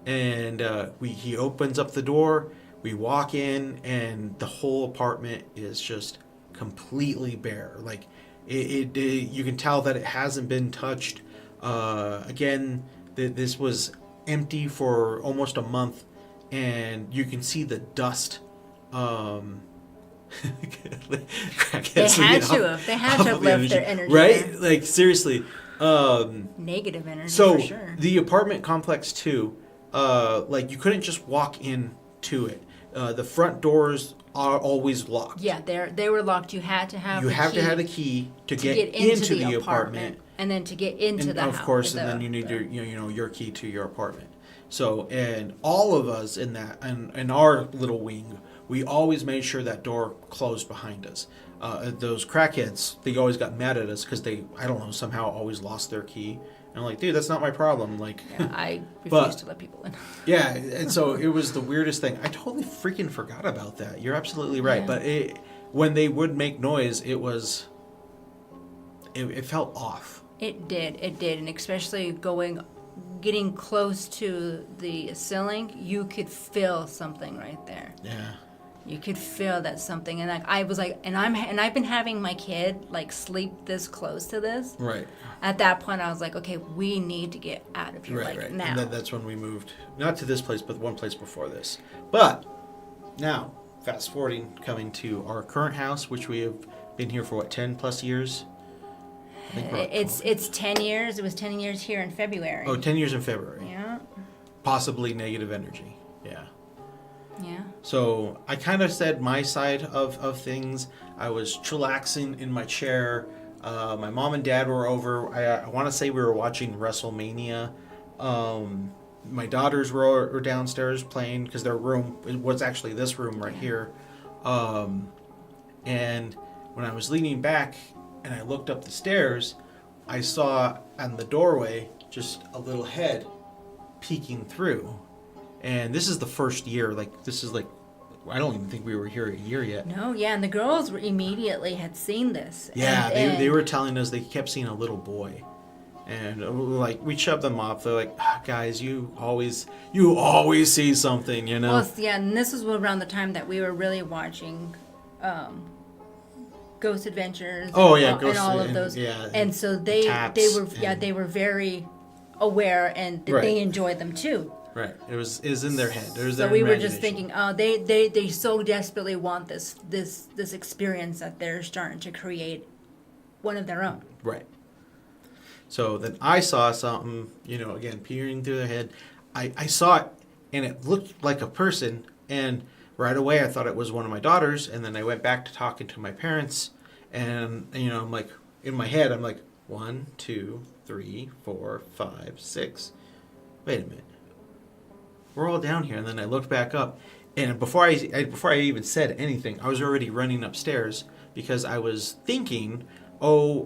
And he opens up the door, we walk in, and the whole apartment is just completely bare. Like it you can tell that it hasn't been touched. Again, this was empty for almost a month, and you can see the dust. They had to have left their energy, right there. Like seriously, negative energy. So for sure. The apartment complex too, like you couldn't just walk into it. The front doors are always locked. Yeah, they were locked. You had to have the key to get into the apartment, and then to get into the house. Of course, and then you need your key to your apartment. So, and all of us in that, in our little wing, we always made sure that door closed behind us. Those crackheads, they always got mad at us because they, I don't know, somehow always lost their key. And I'm like, dude, that's not my problem. Like, yeah, I refuse to let people in. Yeah, and so it was the weirdest thing. I totally freaking forgot about that. You're absolutely right. Yeah. But when they would make noise, it felt off. It did, and especially getting close to the ceiling, you could feel something right there. Yeah. you could feel that something, and like I was like, and I've been having my kid like sleep this close to this. Right. At that point, I was like, okay, we need to get out of here, Right, like right. now. And then that's when we moved, not to this place, but one place before this. But now, fast forwarding, coming to our current house, which we have been here for 10 plus years. I think we're at 12. It's 10 years. It was 10 years here in February. Oh, 10 years in February. Yeah. Possibly negative energy. Yeah. Yeah. So I kind of said my side of things. I was chillaxing in my chair. My mom and dad were over. I want to say we were watching WrestleMania. My daughters were downstairs playing because their room was actually this room right here. And when I was leaning back and I looked up the stairs, I saw on the doorway just a little head peeking through. And this is the first year, like, this is like, I don't even think we were here a year yet. No, yeah, and the girls were immediately had seen this. Yeah, and they were telling us they kept seeing a little boy. And, like, we shoved them off. They're like, guys, you always see something, you know? Well, yeah, and this was around the time that we were really watching Ghost Adventures. Oh, yeah, and all of those. Yeah, and so they were very aware, and Right. they enjoyed them too. Right. It was in their head. It was So their we were just imagination. thinking, oh, they so desperately want this experience that they're starting to create one of their own. Right. So then I saw something, you know, again, peering through their head. I saw it, and it looked like a person, and right away I thought it was one of my daughters, and then I went back to talking to my parents, and you know, I'm like, in my head, I'm like, 1, 2, 3, 4, 5, 6. Wait a minute. We're all down here, and then I looked back up, and before I even said anything, I was already running upstairs because I was thinking, I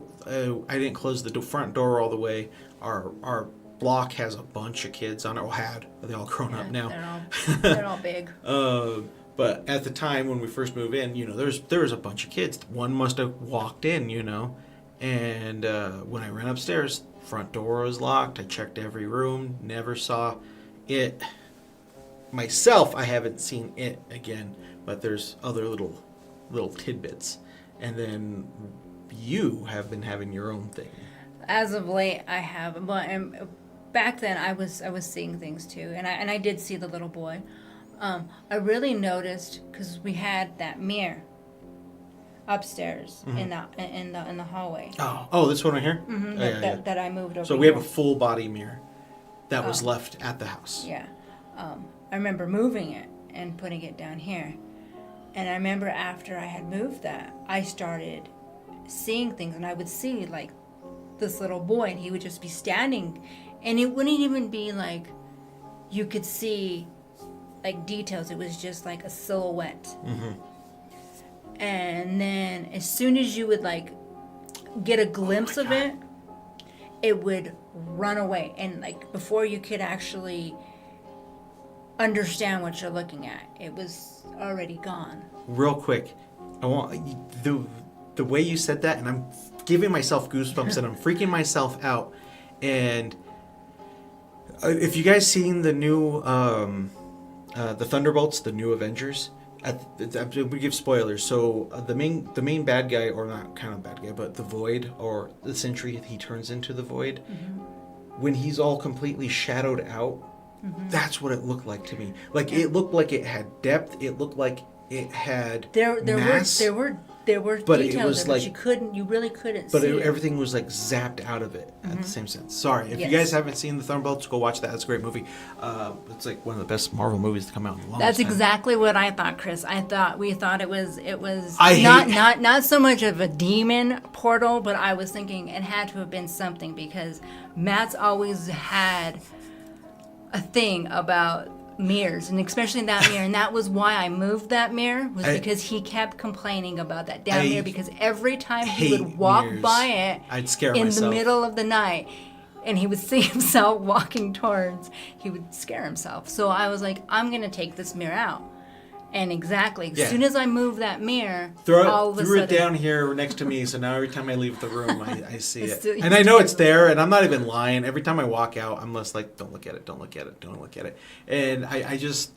didn't close the front door all the way. Our block has a bunch of kids on it. Or had. They all grown up now. They're all big. But at the time when we first moved in, you know, there was a bunch of kids. One must have walked in, you know, and when I ran upstairs, front door was locked. I checked every room, never saw it. Myself, I haven't seen it again, but there's other little tidbits. And then you have been having your own thing. As of late, I have. But back then, I was seeing things too, and I did see the little boy. I really noticed because we had that mirror upstairs in the hallway. Oh, this one right here. Mm-hmm, that I moved over. So we have a full body mirror that was left at the house. Yeah. I remember moving it and putting it down here. And I remember after I had moved that, I started seeing things, and I would see like this little boy, and he would just be standing, and it wouldn't even be like you could see like details. It was just like a silhouette. Mm-hmm. And then as soon as you would like get a glimpse of it, it would run away, and like before you could actually understand what you're looking at, it was already gone. Real quick, I want the way you said that, and I'm giving myself goosebumps and I'm freaking myself out. And if you guys seen the new the Thunderbolts, the new Avengers, we give spoilers. So the main bad guy, or not kind of bad guy, but the Void, or the Sentry, he turns into the Void. Mm-hmm. When he's all completely shadowed out, mm-hmm. That's what it looked like to me. Like it looked like it had depth. It looked like it had mass. There were but details it was there, like, but you really couldn't but see it. Everything was like zapped out of it at the same sense. Sorry, if Yes. you guys haven't seen the Thunderbolts, go watch that. It's a great movie. It's like one of the best Marvel movies to come out in a long time. That's exactly what I thought, Chris. We thought it was not so much of a demon portal, but I was thinking it had to have been something, because Matt's always had a thing about mirrors, and especially that mirror, and that was why I moved that mirror, because he kept complaining about that damn mirror, because every time he would walk mirrors. by it, I'd scare in myself. the middle of the night, and he would see himself walking towards, he would scare himself. So I was like, I'm gonna take this mirror out. And as soon as I moved that mirror, all of a sudden, it down here next to me, so now every time I leave the room, I see it. Still, and I know it's there, and I'm not even lying. Every time I walk out, I'm just like, don't look at it, don't look at it, don't look at it. And I just,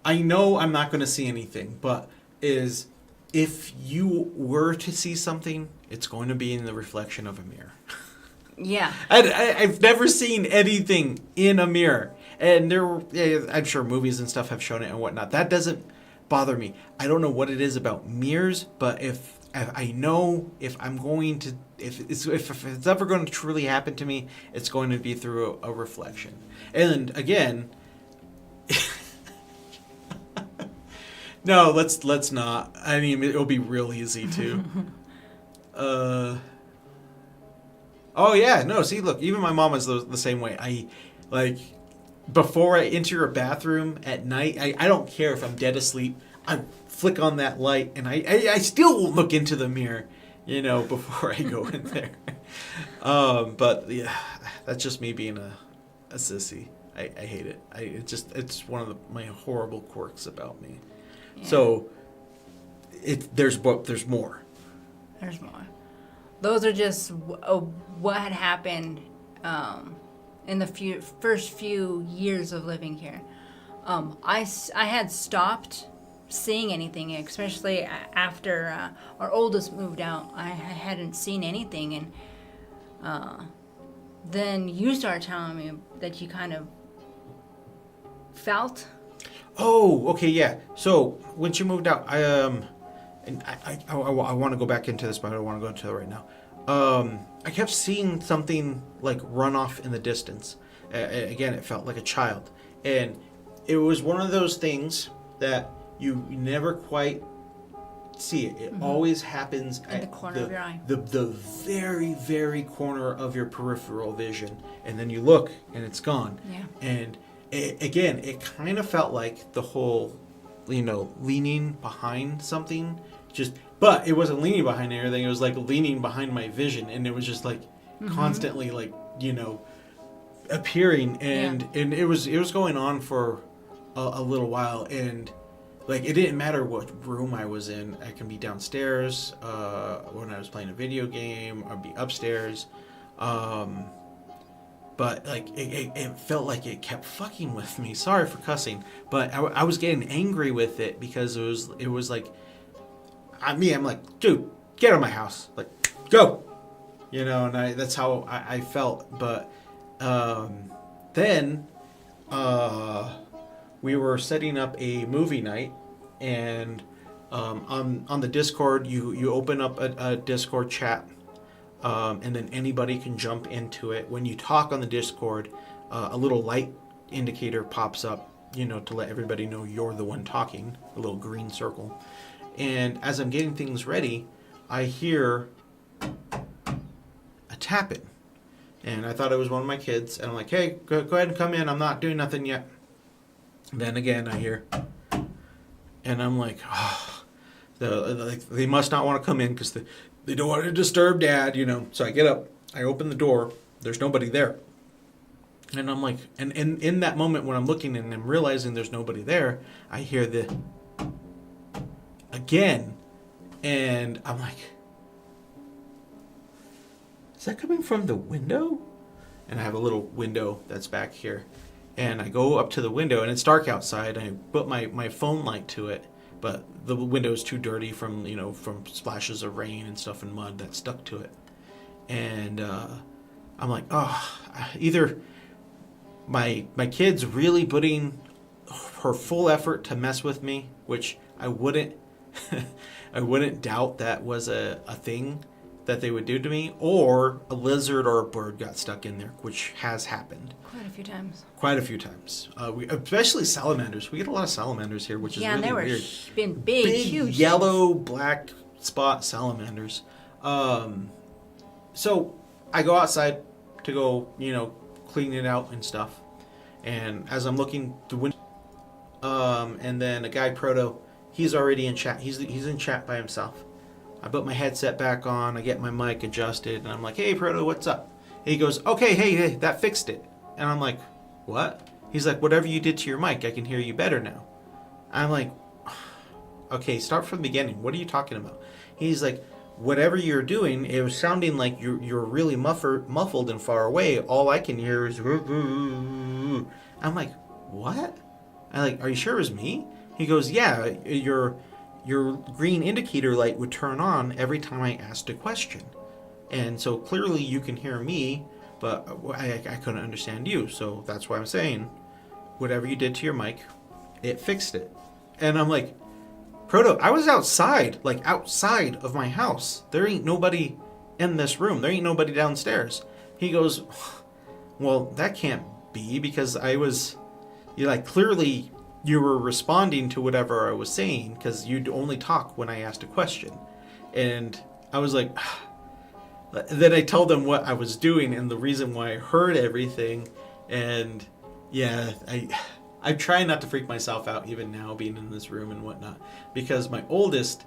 I know I'm not going to see anything, but if you were to see something, it's going to be in the reflection of a mirror. Yeah. I've never seen anything in a mirror. And I'm sure movies and stuff have shown it and whatnot. That doesn't bother me. I don't know what it is about mirrors, but if I know if it's ever going to truly happen to me, it's going to be through a reflection. And again, no, let's not. I mean, it'll be real easy to. Oh yeah, no. See, look, even my mom is the same way. Before I enter a bathroom at night, I don't care if I'm dead asleep. I flick on that light, and I still won't look into the mirror, before I go in there. But yeah, that's just me being a sissy. I hate it. It's one of my horrible quirks about me. Yeah. So there's more. There's more. Those are just what had happened in the first few years of living here. I had stopped seeing anything, especially after our oldest moved out. I hadn't seen anything, and then you started telling me that you kind of felt. Oh, okay, yeah. So when she moved out, I want to go back into this, but I don't want to go into it right now. I kept seeing something like run off in the distance. Again, it felt like a child, and it was one of those things that you never quite see it. It always happens at the corner of your eye, the very, very corner of your peripheral vision, and then you look and it's gone. Yeah. And it kind of felt like the whole, leaning behind something. But it wasn't leaning behind anything. It was like leaning behind my vision, and it was just like constantly appearing, and it was going on for a little while, and it didn't matter what room I was in. I can be downstairs when I was playing a video game, I'd be upstairs. But it felt like it kept fucking with me. Sorry for cussing, but I was getting angry with it because it was like, I'm like, dude, get out of my house, go, and that's how I felt. But then we were setting up a movie night, and on the Discord, you open up a Discord chat. And then anybody can jump into it. When you talk on the Discord, a little light indicator pops up, to let everybody know you're the one talking, a little green circle. And as I'm getting things ready, I hear a tapping. And I thought it was one of my kids. And I'm like, hey, go ahead and come in. I'm not doing nothing yet. Then again, I hear. And I'm like, oh, they must not want to come in because they don't want to disturb Dad, So I get up, I open the door, there's nobody there. And I'm like, and in that moment when I'm looking and I'm realizing there's nobody there, I hear the again, and I'm like, is that coming from the window? And I have a little window that's back here. And I go up to the window, and it's dark outside, and I put my phone light to it. But the window is too dirty from splashes of rain and stuff and mud that stuck to it. And I'm like, oh, either my kid's really putting her full effort to mess with me, which I wouldn't doubt that was a thing that they would do to me, or a lizard or a bird got stuck in there, which has happened. Quite a few times. Especially salamanders. We get a lot of salamanders here, which is really weird. Yeah, they were big, huge. Yellow, black spot salamanders. So I go outside to go, clean it out and stuff. And as I'm looking through window, and then a guy, Proto, he's already in chat. He's in chat by himself. I put my headset back on. I get my mic adjusted, and I'm like, "Hey, Proto, what's up?" And he goes, "Okay, hey, that fixed it." And I'm like, "What?" He's like, "Whatever you did to your mic, I can hear you better now." I'm like, "Okay, start from the beginning. What are you talking about?" He's like, "Whatever you're doing, it was sounding like you're really muffled and far away. All I can hear is." I'm like, "What?" I'm like, are you sure it was me? He goes, yeah, your green indicator light would turn on every time I asked a question. And so clearly you can hear me, but I couldn't understand you. So that's why I'm saying, whatever you did to your mic, it fixed it. And I'm like, Proto, I was outside, like outside of my house. There ain't nobody in this room. There ain't nobody downstairs. He goes, well, that can't be because you're like, clearly you were responding to whatever I was saying because you'd only talk when I asked a question. And I was like, then I told them what I was doing and the reason why I heard everything. And yeah, I try not to freak myself out even now being in this room and whatnot, because my oldest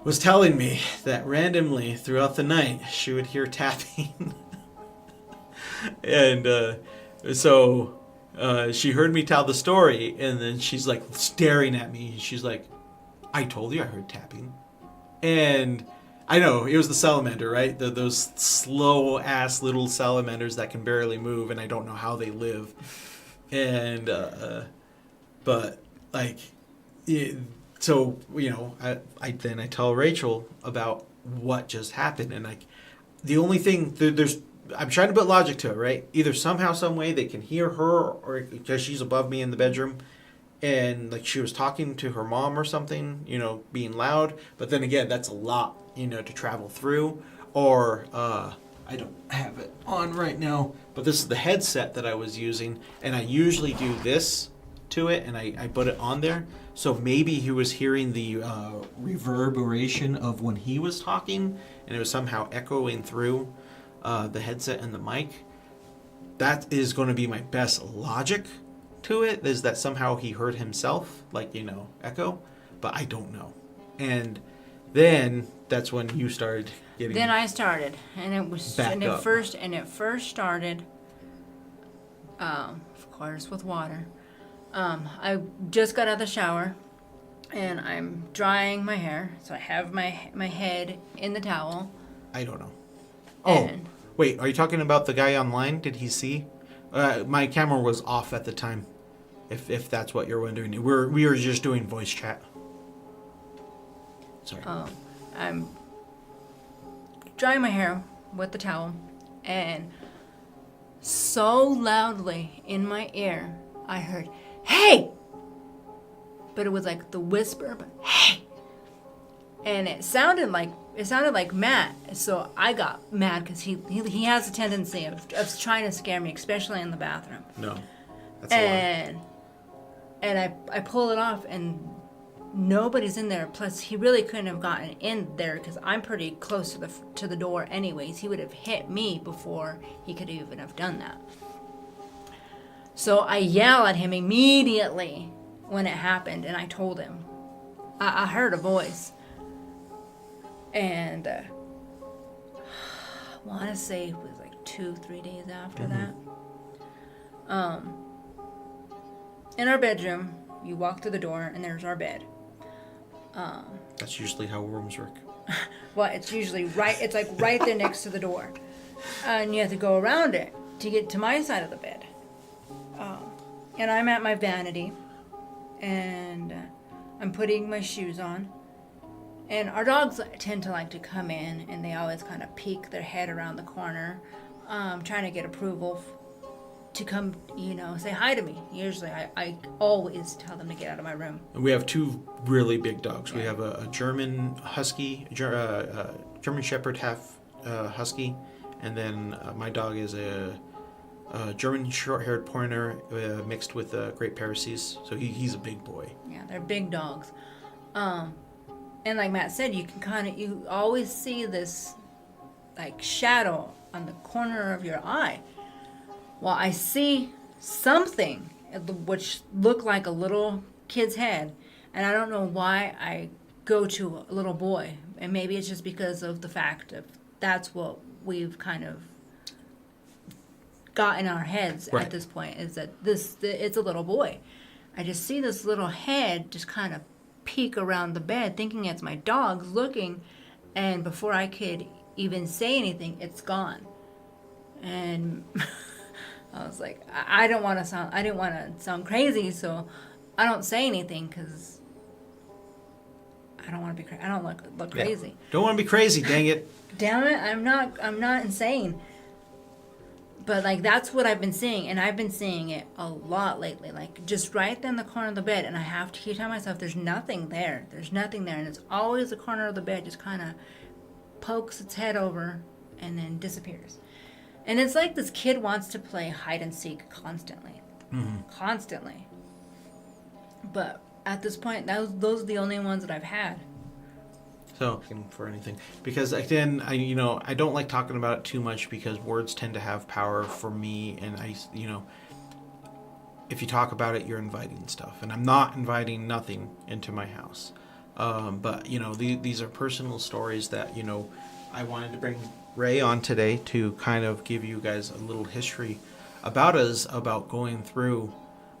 was telling me that randomly throughout the night she would hear tapping. And so she heard me tell the story, and then she's like staring at me. She's like, I told you I heard tapping. And I know, it was the salamander, right? Those slow-ass little salamanders that can barely move, and I don't know how they live. And, but, like, so, you know, I tell Rachel about what just happened, and, like, the only thing, I'm trying to put logic to it, right? Either somehow, some way, they can hear her, or because she's above me in the bedroom, and, like, she was talking to her mom or something, you know, being loud, but then again, that's a lot, you know, to travel through, or I don't have it on right now, but this is the headset that I was using, and I usually do this to it, and I put it on there, so maybe he was hearing the reverberation of when he was talking, and it was somehow echoing through the headset and the mic. That is going to be my best logic to it, is that somehow he heard himself, like, you know, echo, but I don't know. And then that's when you started getting. Then I started, and it was up. It first started, of course, with water. I just got out of the shower, and I'm drying my hair, so I have my head in the towel. I don't know. Oh, wait, are you talking about the guy online? Did he see? My camera was off at the time. If that's what you're wondering, we were just doing voice chat. Sorry. I'm drying my hair with the towel, and so loudly in my ear, I heard, "Hey!" But it was like the whisper, but "Hey!" And it sounded like Matt. So I got mad because he has a tendency of trying to scare me, especially in the bathroom. No, that's a lie. And I pull it off, and nobody's in there. Plus, he really couldn't have gotten in there because I'm pretty close to the door anyways. He would have hit me before he could even have done that. So I yell at him immediately when it happened, and I told him. I heard a voice. And I want to say it was like 2-3 days after that. In our bedroom, you walk through the door, and there's our bed. That's usually how rooms work. Well, it's usually it's like right there next to the door. And you have to go around it to get to my side of the bed. And I'm at my vanity, and I'm putting my shoes on. And our dogs tend to like to come in, and they always kind of peek their head around the corner, trying to get approval to come, you know, say hi to me. Usually I always tell them to get out of my room. We have two really big dogs. Yeah. We have a German Husky, German Shepherd half Husky, and then my dog is a German short-haired pointer mixed with Great Parisies. So he's a big boy. Yeah, they're big dogs. And like Matt said, you always see this like shadow on the corner of your eye. Well, I see something which looked like a little kid's head, and I don't know why I go to a little boy. And maybe it's just because of the fact of that's what we've kind of got in our heads at this point, is that it's a little boy. I just see this little head just kind of peek around the bed, thinking it's my dog looking, and before I could even say anything, it's gone. And I was like, I didn't want to sound crazy, so I don't say anything because I don't want to be I don't look crazy. Yeah. Don't want to be crazy, dang it. Damn it, I'm not insane. But like that's what I've been seeing, and I've been seeing it a lot lately. Like just right there in the corner of the bed, and I have to keep telling myself there's nothing there. There's nothing there, and it's always the corner of the bed just kind of pokes its head over and then disappears. And it's like this kid wants to play hide and seek constantly. Constantly. But at this point, those are the only ones that I've had. So, for anything. Because, again, I don't like talking about it too much because words tend to have power for me. And, if you talk about it, you're inviting stuff. And I'm not inviting nothing into my house. But, these are personal stories that, I wanted to bring Ray on today to kind of give you guys a little history about us, about going through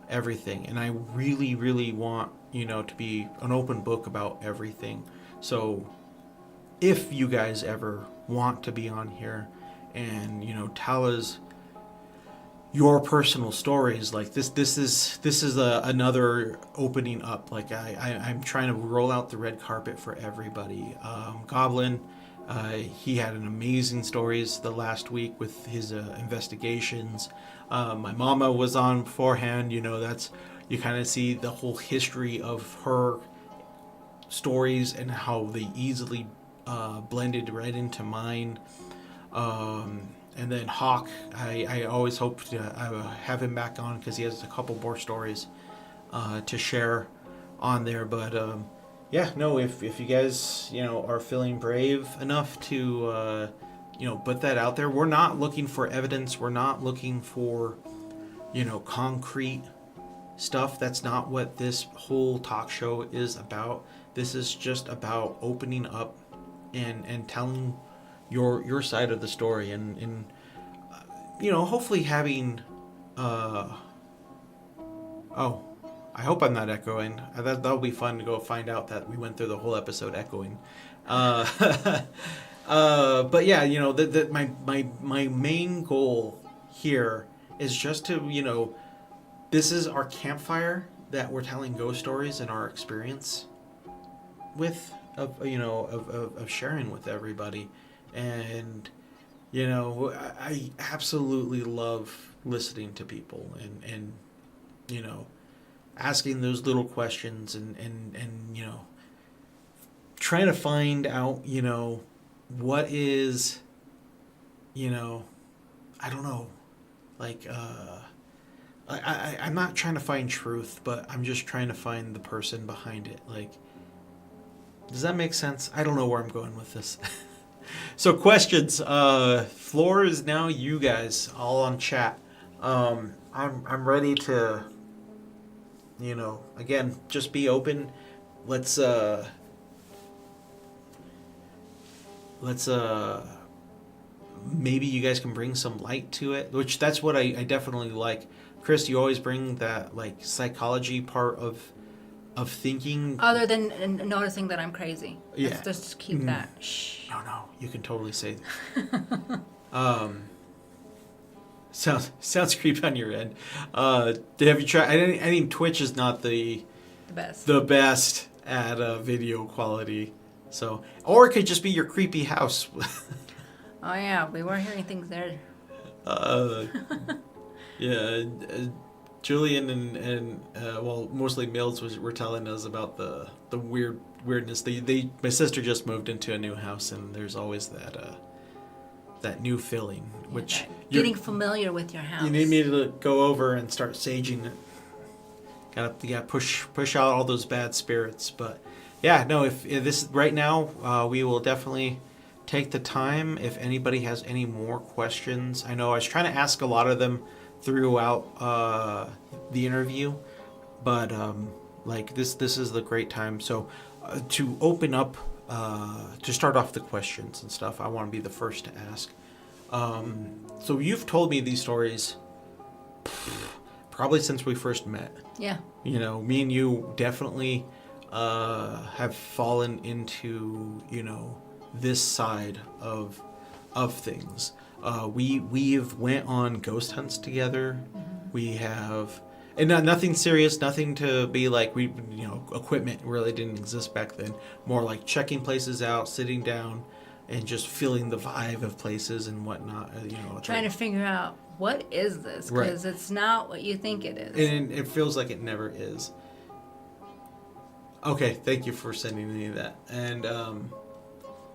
everything. And I really, really want, to be an open book about everything. So if you guys ever want to be on here and, tell us your personal stories, like this is another opening up. Like I'm trying to roll out the red carpet for everybody. Goblin, he had an amazing stories the last week with his investigations. My mama was on beforehand. You kind of see the whole history of her stories and how they easily blended right into mine. And then Hawk, I always hope to have him back on because he has a couple more stories to share on there. But if you guys are feeling brave enough to put that out there, we're not looking for evidence. We're not looking for concrete stuff. That's not what this whole talk show is about. This is just about opening up and telling your side of the story and hopefully having I hope I'm not echoing. That'll be fun to go find out that we went through the whole episode echoing. But yeah, my main goal here is just to this is our campfire that we're telling ghost stories and our experience with of sharing with everybody. And I absolutely love listening to people and asking those little questions and trying to find out what is I don't know, like I'm not trying to find truth, but I'm just trying to find the person behind it. Like, does that make sense? I don't know where I'm going with this. So questions. Floor is now you guys, all on chat. I'm ready to, again, just be open. Let's maybe you guys can bring some light to it, which that's what I definitely like. Chris, you always bring that like psychology part of thinking. Other than noticing that I'm crazy. Yeah. Let's just keep that. Shh. No, you can totally say that. Sounds creepy on your end. Have you tried? I think Twitch is not the best at video quality. So, or it could just be your creepy house. Oh yeah, we were hearing things there. Yeah, Julian and mostly Mills were telling us about the weirdness. My sister just moved into a new house, and there's always that new feeling, which getting familiar with your house. You need me to go over and start saging it. You gotta push out all those bad spirits. But yeah, no, if this right now, we will definitely take the time. If anybody has any more questions, I know I was trying to ask a lot of them throughout the interview, but this is the great time. So to open up, to start off the questions and stuff, I want to be the first to ask. So you've told me these stories probably since we first met. Yeah. Me and you definitely have fallen into this side of things. We've went on ghost hunts together. We have, and nothing serious, nothing to be like equipment really didn't exist back then. More like checking places out, sitting down, and just feeling the vibe of places and whatnot. Trying to figure out what is this, because it's not what you think it is. And it feels like it never is. Okay, thank you for sending me that. And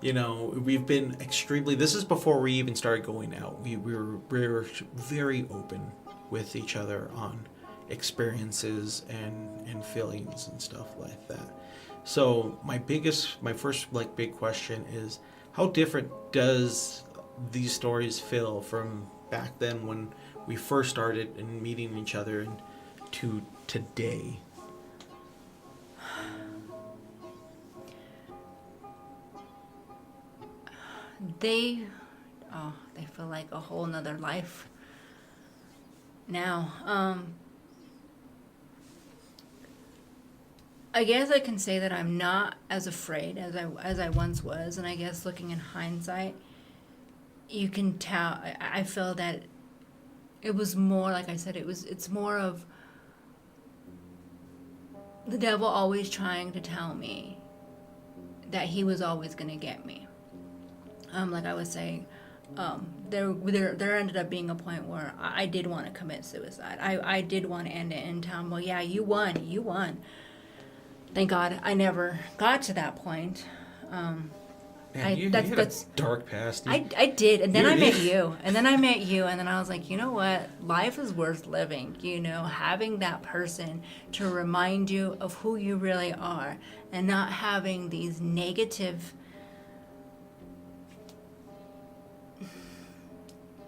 we've been extremely. This is before we even started going out. We were very open with each other on experiences and feelings and stuff like that. So my first big question is, how different does these stories feel from back then when we first started and meeting each other and to today? They feel like a whole nother life now. I guess I can say that I'm not as afraid as I once was, and I guess looking in hindsight, you can tell. I feel that it was more, like I said, it's more of the devil always trying to tell me that he was always going to get me. Like I was saying, there ended up being a point where I did want to commit suicide. I did want to end it in town. Well, yeah, you won. Thank God I never got to that point. Man, you had a dark past. I did, and then I met you, and then I was like, you know what? Life is worth living. Having that person to remind you of who you really are, and not having these negative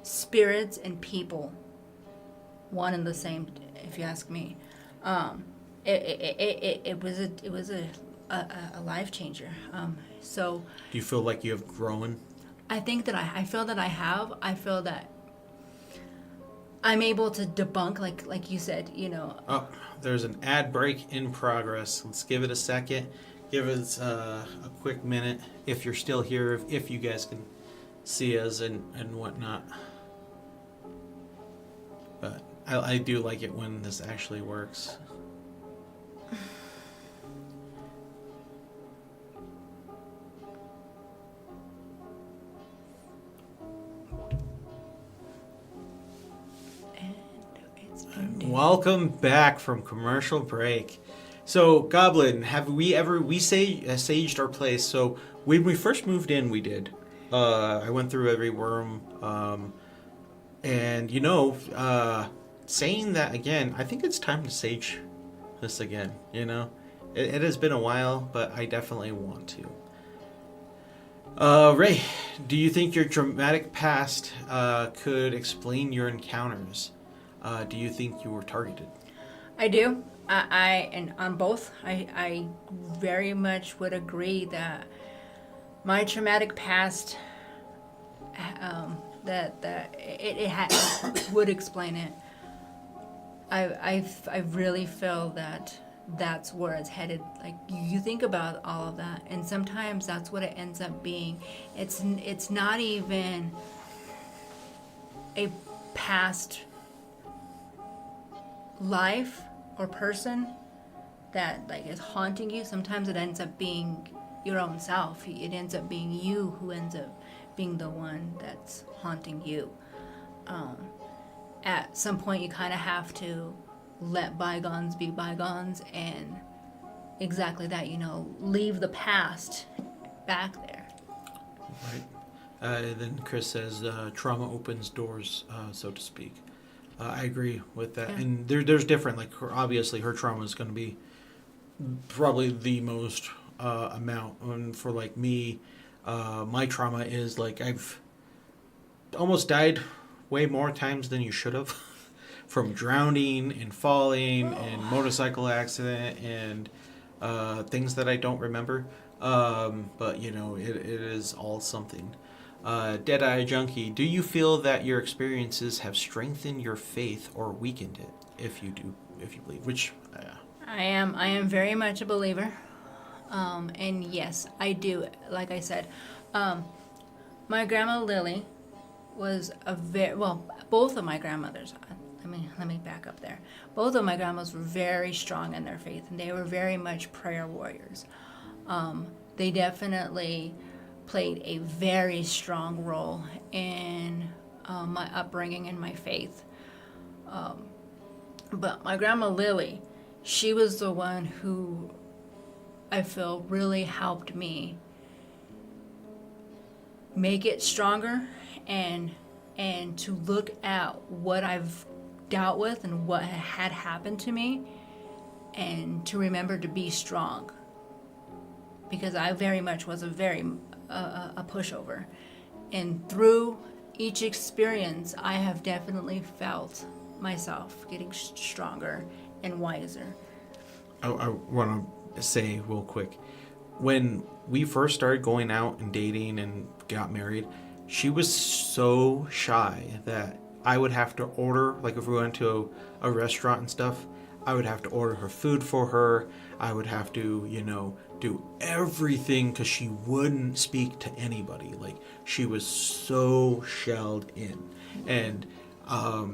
spirits and people, one and the same, if you ask me. It was a life changer. So do you feel like you have grown? I think that I feel that I have. I feel that I'm able to debunk, like you said, Oh, there's an ad break in progress. Let's give it a second. Give us a quick minute if you're still here, if you guys can see us and whatnot. But I do like it when this actually works. Welcome back from commercial break. So, Goblin, have we saged our place? So, when we first moved in, we did. I went through every room, and saying that again, I think it's time to sage this again. It has been a while, but I definitely want to. Ray, do you think your dramatic past could explain your encounters? Do you think you were targeted? I do. And on both, I very much would agree that my traumatic past, that it would explain it. I really feel that that's where it's headed. Like, you think about all of that, and sometimes that's what it ends up being. It's not even a past life or person that is haunting you. Sometimes it ends up being your own self. It ends up being you who ends up being the one that's haunting you. At some point you kind of have to let bygones be bygones, and exactly that, leave the past back there. Right. Then Chris says trauma opens doors, so to speak. I agree with that. Yeah. And there's different, obviously her trauma is going to be probably the most amount. And for me, my trauma is I've almost died way more times than you should have from drowning and falling and motorcycle accident and things that I don't remember. But it is all something. Deadeye Junkie, do you feel that your experiences have strengthened your faith or weakened it? If you believe, which I am very much a believer, and yes, I do. Like I said, my grandma Lily was a very well. Both of my grandmothers. Let me back up there. Both of my grandmas were very strong in their faith, and they were very much prayer warriors. They definitely played a very strong role in my upbringing and my faith. But my grandma Lily, she was the one who I feel really helped me make it stronger and to look at what I've dealt with and what had happened to me, and to remember to be strong, because I very much was a pushover, and through each experience I have definitely felt myself getting stronger and wiser. I want to say real quick, when we first started going out and dating and got married, she was so shy that I would have to order, like if we went to a restaurant and stuff, I would have to order her food for her. I would have to, do everything because she wouldn't speak to anybody. Like, she was so shelled in. And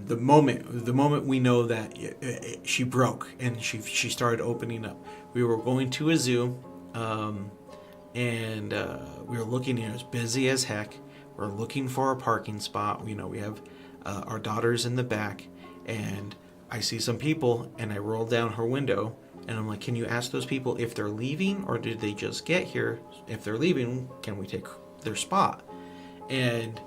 the moment we know that she broke and she started opening up, we were going to a zoo, and we were looking, it was busy as heck. We're looking for a parking spot. We have our daughters in the back, and I see some people, and I roll down her window, and I'm like, can you ask those people if they're leaving, or did they just get here? If they're leaving, can we take their spot? And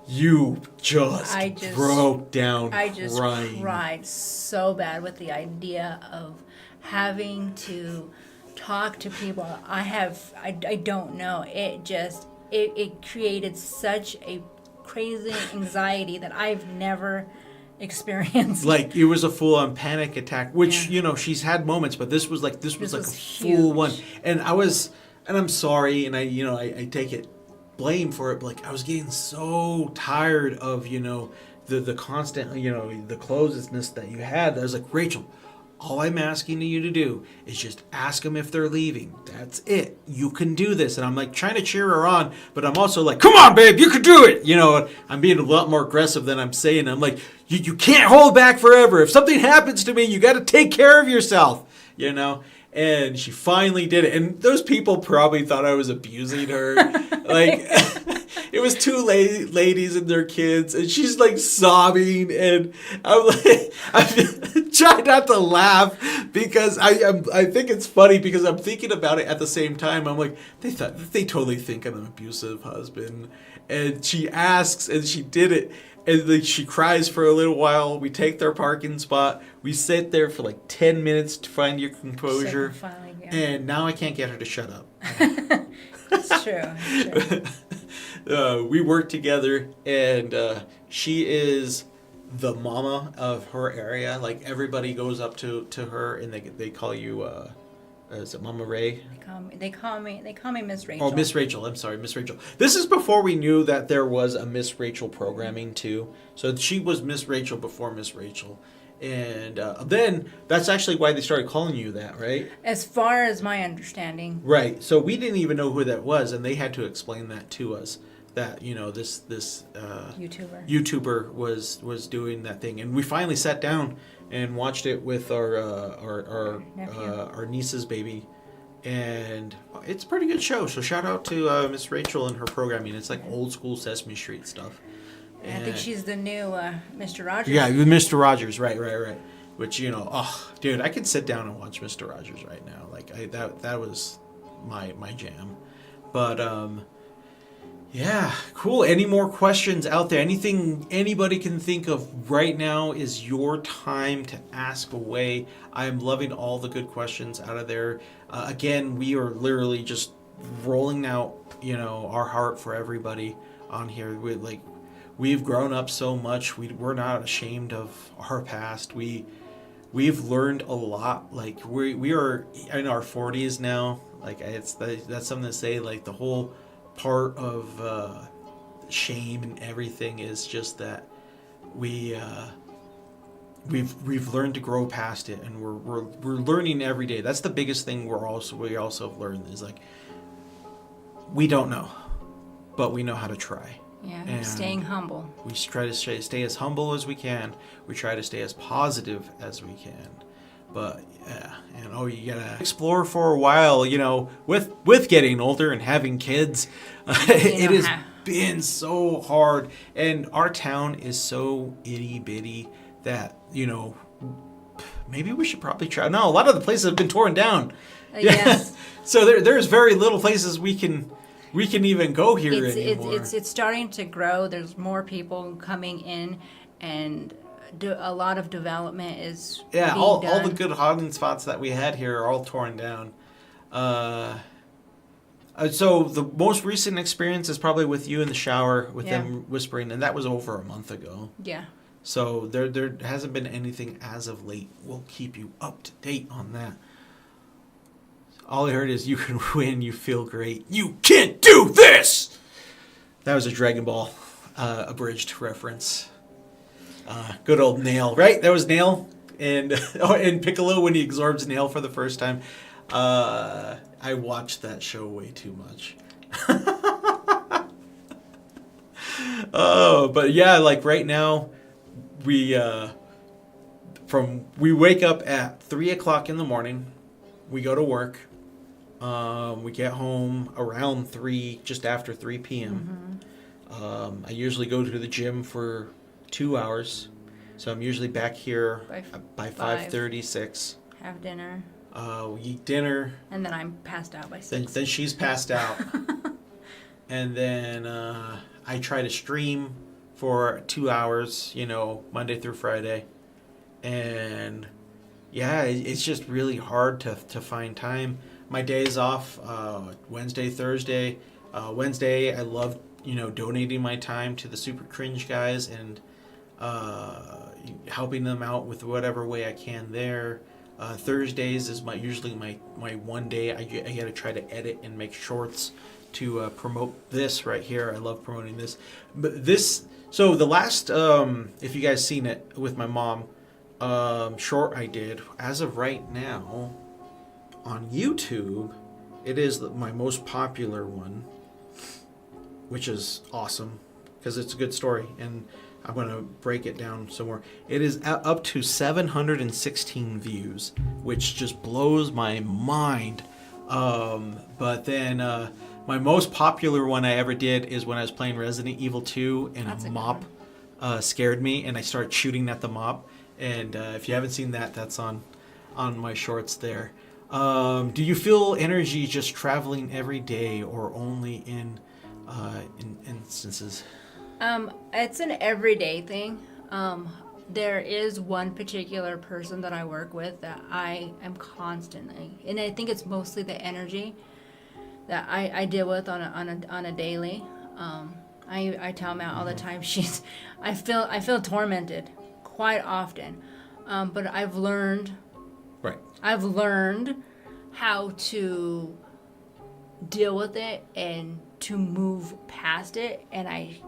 you just broke down crying. I just cried so bad with the idea of having to talk to people I don't know. It created such a crazy anxiety that I've never experienced. Like, it was a full-on panic attack, which, she's had moments, but this was like a full one. And I'm sorry, and I take it blame for it, but like, I was getting so tired of, the constant, the closedness that you had. I was like, Rachel, all I'm asking you to do is just ask them if they're leaving. That's it. You can do this. And I'm like trying to cheer her on, but I'm also like, come on, babe, you can do it. I'm being a lot more aggressive than I'm saying. I'm like, you can't hold back forever. If something happens to me, you got to take care of yourself, And she finally did it. And those people probably thought I was abusing her. Like, it was two ladies and their kids, and she's like sobbing, and I'm trying not to laugh because I think it's funny because I'm thinking about it at the same time. I'm like, they totally think I'm an abusive husband, and she asks, and she did it. And then she cries for a little while. We take their parking spot. We sit there for like 10 minutes to find your composure. Finally, yeah. And now I can't get her to shut up. It's true. We work together, and she is the mama of her area. Like, everybody goes up to her, and they call you, is it Mama Ray? They call me Miss Rachel. Oh, Miss Rachel. I'm sorry, Miss Rachel. This is before we knew that there was a Miss Rachel programming too. So she was Miss Rachel before Miss Rachel. And then that's actually why they started calling you that, right? As far as my understanding. Right. So we didn't even know who that was, and they had to explain that to us. That this YouTuber was doing that thing, and we finally sat down and watched it with our niece's baby, and it's a pretty good show. So shout out to Miss Rachel and her programming. It's like old school Sesame Street stuff. And I think she's the new Mr. Rogers. Yeah, Mr. Rogers, right. Which dude, I could sit down and watch Mr. Rogers right now. Like that was my jam, but yeah, cool. Any more questions out there? Anything anybody can think of right now is your time to ask away. I'm loving all the good questions out of there. Again, we are literally just rolling out, our heart for everybody on here. We've grown up so much. We're not ashamed of our past. We've learned a lot. Like, we are in our 40s now. Like, that's something to say. Like, the whole part of shame and everything is just that we've learned to grow past it, and we're learning every day. That's the biggest thing we also have learned is, like, we don't know, but we know how to try. Yeah, And staying humble. we try to stay as humble as we can. We try to stay as positive as we can. But yeah, and you gotta explore for a while. With getting older and having kids, it has been so hard. And our town is so itty bitty that maybe we should probably try. No, a lot of the places have been torn down. Yes. So there's very little places we can even go here anymore. It's starting to grow. There's more people coming in, and a lot of development is being all done. the good hiding spots that we had here are all torn down. So the most recent experience is probably with you in the shower with them whispering, and that was over a month ago. Yeah. So there hasn't been anything as of late. We'll keep you up to date on that. All I heard is, you can win, you feel great. You can't do this! That was a Dragon Ball abridged reference. Good old Nail, right? That was Nail. And Piccolo when he absorbs Nail for the first time. I watched that show way too much. But yeah, like right now, we wake up at 3 o'clock in the morning. We go to work. We get home around 3, just after 3 p.m. I usually go to the gym for 2 hours. So I'm usually back here by 5:30, 6. Have dinner. We eat dinner. And then I'm passed out by 6. Then she's passed out. And then I try to stream for 2 hours, Monday through Friday. And yeah, it's just really hard to find time. My days off, Wednesday, Thursday. Wednesday, I love, donating my time to the Super Cringe guys and helping them out with whatever way I can there. Thursdays is usually my one day. I got to try to edit and make shorts to promote this right here. I love promoting this. But so the last, if you guys seen it with my mom, short I did, as of right now, on YouTube, it is my most popular one, which is awesome because it's a good story, and I'm going to break it down some more. It is up to 716 views, which just blows my mind. But then my most popular one I ever did is when I was playing Resident Evil 2 and a mop scared me, and I started shooting at the mop. And if you haven't seen that, that's on my shorts there. Do you feel energy just traveling every day or only in instances? It's an everyday thing. There is one particular person that I work with that I am constantly, and I think it's mostly the energy that I deal with on a daily. I tell Matt all the time, I feel tormented quite often, but I've learned how to deal with it and to move past it, and I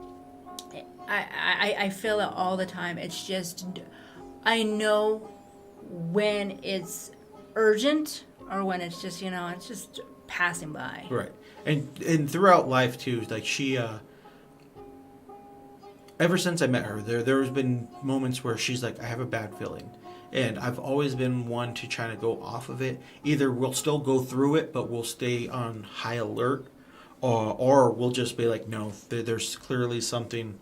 feel it all the time. It's just, I know when it's urgent or when it's just, it's just passing by. Right. And throughout life too, like she, ever since I met her, there's been moments where she's like, I have a bad feeling. And I've always been one to try to go off of it. Either we'll still go through it, but we'll stay on high alert, or we'll just be like, no, there's clearly something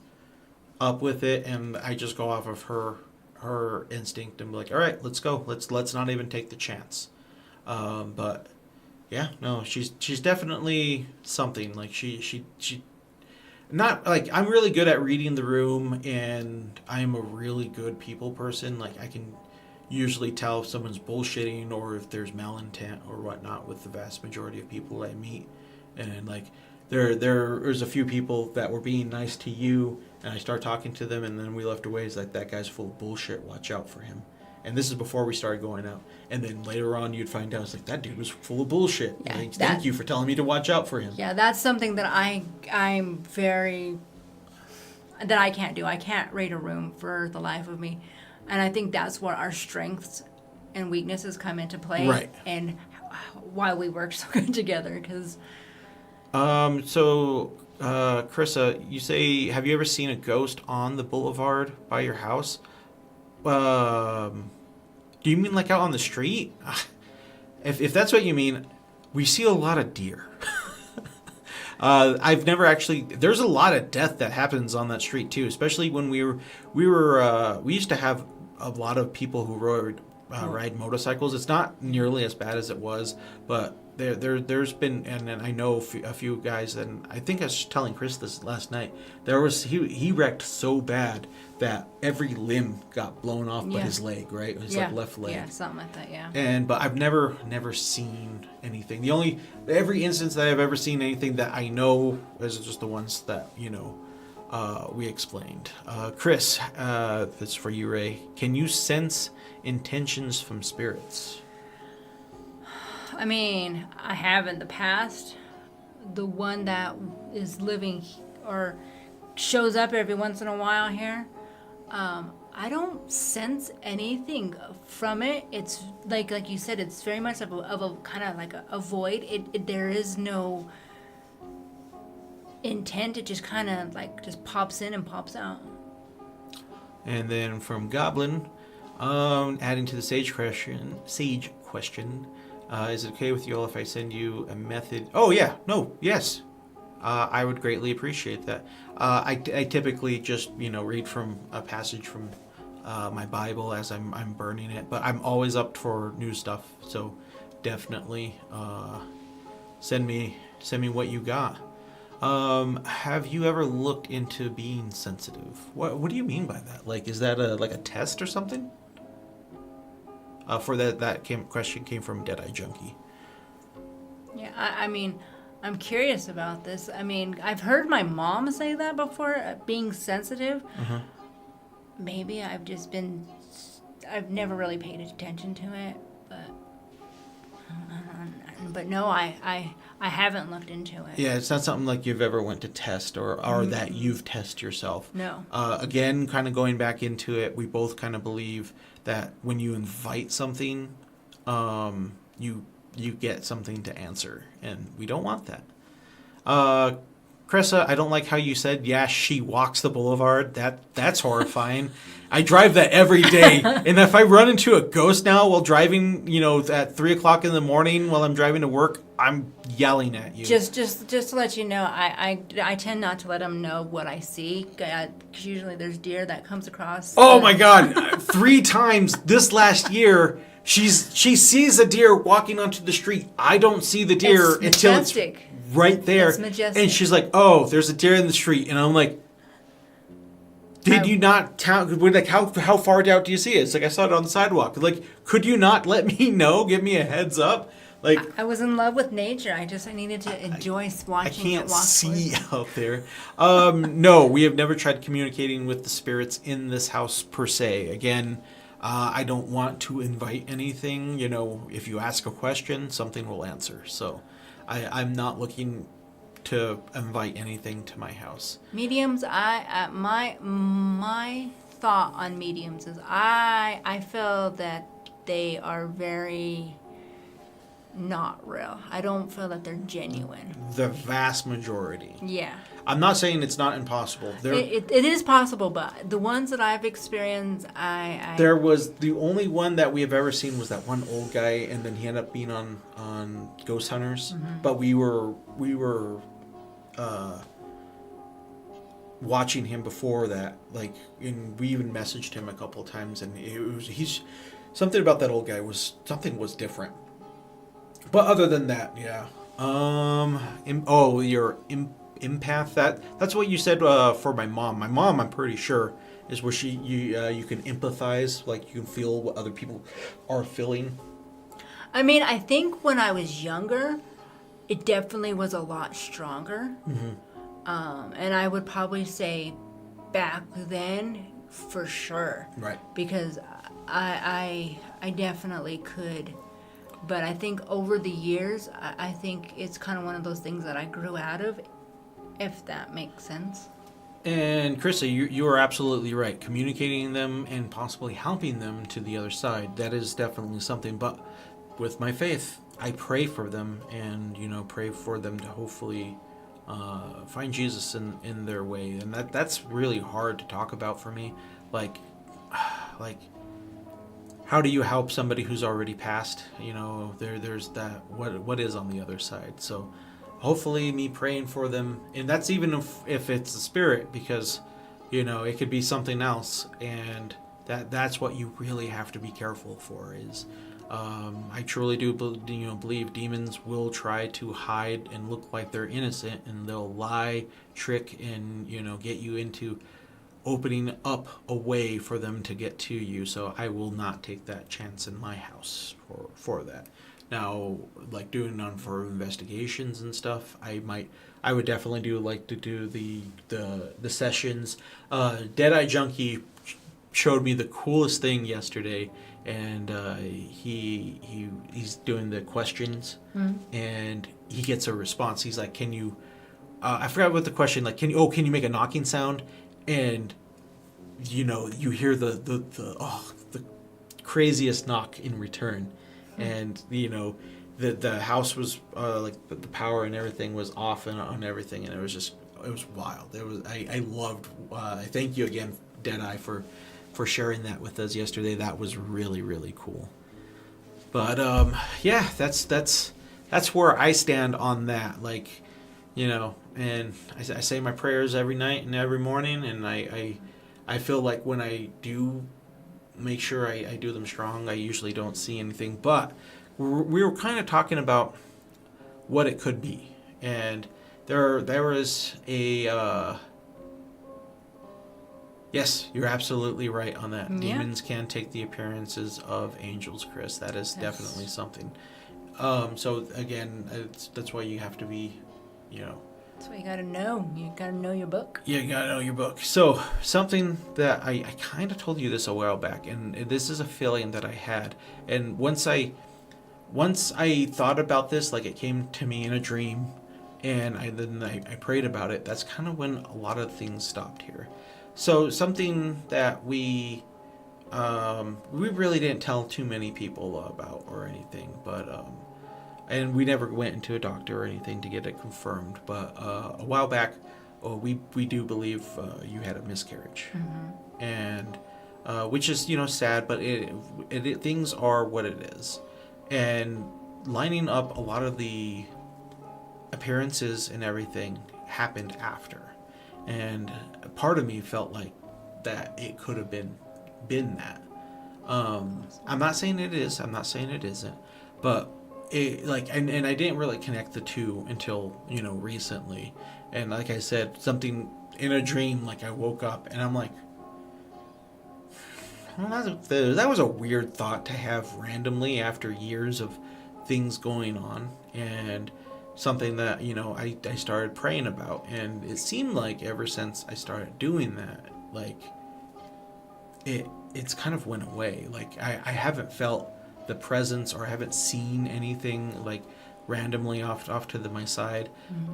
up with it, and I just go off of her instinct and be like, all right, let's go. Let's not even take the chance. But yeah, no, she's definitely something. Like she not like, I'm really good at reading the room, and I'm a really good people person. Like I can usually tell if someone's bullshitting or if there's malintent or whatnot with the vast majority of people I meet. And like there's a few people that were being nice to you, and I start talking to them, and then we left away. It's like, that guy's full of bullshit. Watch out for him. And this is before we started going out. And then later on, you'd find out, it's like, that dude was full of bullshit. Yeah, like, thank you for telling me to watch out for him. Yeah, that's something that I'm very, that I can't do. I can't read a room for the life of me. And I think that's where our strengths and weaknesses come into play. Right. And why we work so good together. Because So Carissa, you say, have you ever seen a ghost on the boulevard by your house? Do you mean like out on the street? If that's what you mean, we see a lot of deer. I've never actually. There's a lot of death that happens on that street too, especially when we used to have a lot of people who ride motorcycles. It's not nearly as bad as it was, but there's been, and I know a few guys, and I think I was telling Chris this last night. He wrecked so bad that every limb got blown off but his leg, right? His like left leg. Yeah, something like that, yeah. But I've never seen anything. Every instance that I've ever seen anything that I know is just the ones that, we explained. Chris, that's for you, Ray. Can you sense intentions from spirits? I mean, I have in the past. The one that is living or shows up every once in a while here, I don't sense anything from it. It's like you said, it's very much of a kind of like a void. There is no intent. It just kind of like just pops in and pops out. And then from Goblin, adding to the sage question, is it okay with you all if I send you a method? Oh yeah, no, yes. I would greatly appreciate that. I typically just read from a passage from my Bible as I'm burning it, but I'm always up for new stuff. So definitely send me what you got. Have you ever looked into being sensitive? What do you mean by that? Like, is that like a test or something? For that question came from Deadeye Junkie. Yeah, I mean, I'm curious about this. I mean, I've heard my mom say that before, being sensitive. Uh-huh. Maybe I've never really paid attention to it, but no, I haven't looked into it. Yeah, it's not something like you've ever went to test or that you've tested yourself. No. Again, kind of going back into it, we both kind of believe that when you invite something, you get something to answer, and we don't want that. Cressa, I don't like how you said, yeah, she walks the boulevard. That's horrifying. I drive that every day, and if I run into a ghost now while driving, at 3 o'clock in the morning while I'm driving to work, I'm yelling at you. Just to let you know, I tend not to let them know what I see, because usually there's deer that comes across. Oh my God! 3 times this last year, she sees a deer walking onto the stre't. I don't see the deer until it's right there. It's majestic. And she's like, "Oh, there's a deer in the street," and I'm like, "Did you not count? Like, how far out do you see it?" It's like, I saw it on the sidewalk. Like, could you not let me know? Give me a heads up. Like, I was in love with nature. I needed to enjoy watching it walk. I can't see out there. No, we have never tried communicating with the spirits in this house per se. Again, I don't want to invite anything. If you ask a question, something will answer. So I'm not looking to invite anything to my house. Mediums, my thought on mediums is I feel that they are very not real. I don't feel that they're genuine. The vast majority. Yeah. I'm not saying it's not impossible. It is possible, but the ones that I've experienced, There was the only one that we have ever seen was that one old guy, and then he ended up being on Ghost Hunters. Mm-hmm. But we were watching him before that, and we even messaged him a couple of times, and he's something about that old guy was different. But other than that, yeah. Your empath. That's what you said for my mom. My mom, I'm pretty sure, is where you can empathize, like you can feel what other people are feeling. I mean, I think when I was younger, it definitely was a lot stronger. Mm-hmm. And I would probably say back then, for sure. Right. Because I definitely could. But I think over the years, I think it's kind of one of those things that I grew out of, if that makes sense. And Krista, you are absolutely right. Communicating them and possibly helping them to the other side, that is definitely something. But with my faith, I pray for them and, pray for them to hopefully find Jesus in their way, and that's really hard to talk about for me. Like how do you help somebody who's already passed? There's that what is on the other side. So hopefully me praying for them, and that's even if it's the spirit, because it could be something else, and that's what you really have to be careful for is I truly do believe demons will try to hide and look like they're innocent, and they'll lie, trick, and get you into opening up a way for them to get to you. So I will not take that chance in my house for that. Now, like doing on for investigations and stuff, I would definitely do the sessions. Deadeye Junkie showed me the coolest thing yesterday, and he's doing the questions, and he gets a response. He's like, "Can you?" I forgot what the question. Like, can you make a knocking sound? And you hear the craziest knock in return, and the house was like the power and everything was off and on everything, and it was wild. I loved. I thank you again, Deadeye, for sharing that with us yesterday. That was really, really cool. But yeah, that's where I stand on that. Like, and I say my prayers every night and every morning, and I feel like when I do make sure I do them strong, I usually don't see anything. But we were kind of talking about what it could be, and there was a yes, you're absolutely right on that. Yeah. Demons can take the appearances of angels, Chris. That is definitely something. So again, that's why you have to be, That's what you gotta know. You gotta know your book. Yeah, you gotta know your book. So something that I kind of told you this a while back, and this is a feeling that I had. And once I thought about this, like it came to me in a dream, and I prayed about it. That's kind of when a lot of things stopped here. So something that we really didn't tell too many people about or anything, but and we never went into a doctor or anything to get it confirmed. But a while back, we do believe you had a miscarriage, and which is sad, but it things are what it is, and lining up a lot of the appearances and everything happened after. And part of me felt like that it could have been that. I'm not saying it is. I'm not saying it isn't. But and I didn't really connect the two until recently. And like I said, something in a dream. Like I woke up and I'm like, well, that was a weird thought to have randomly after years of things going on, and something that I started praying about, and it seemed like ever since I started doing that, like it's kind of went away. Like I haven't felt the presence, or I haven't seen anything like randomly off to my side.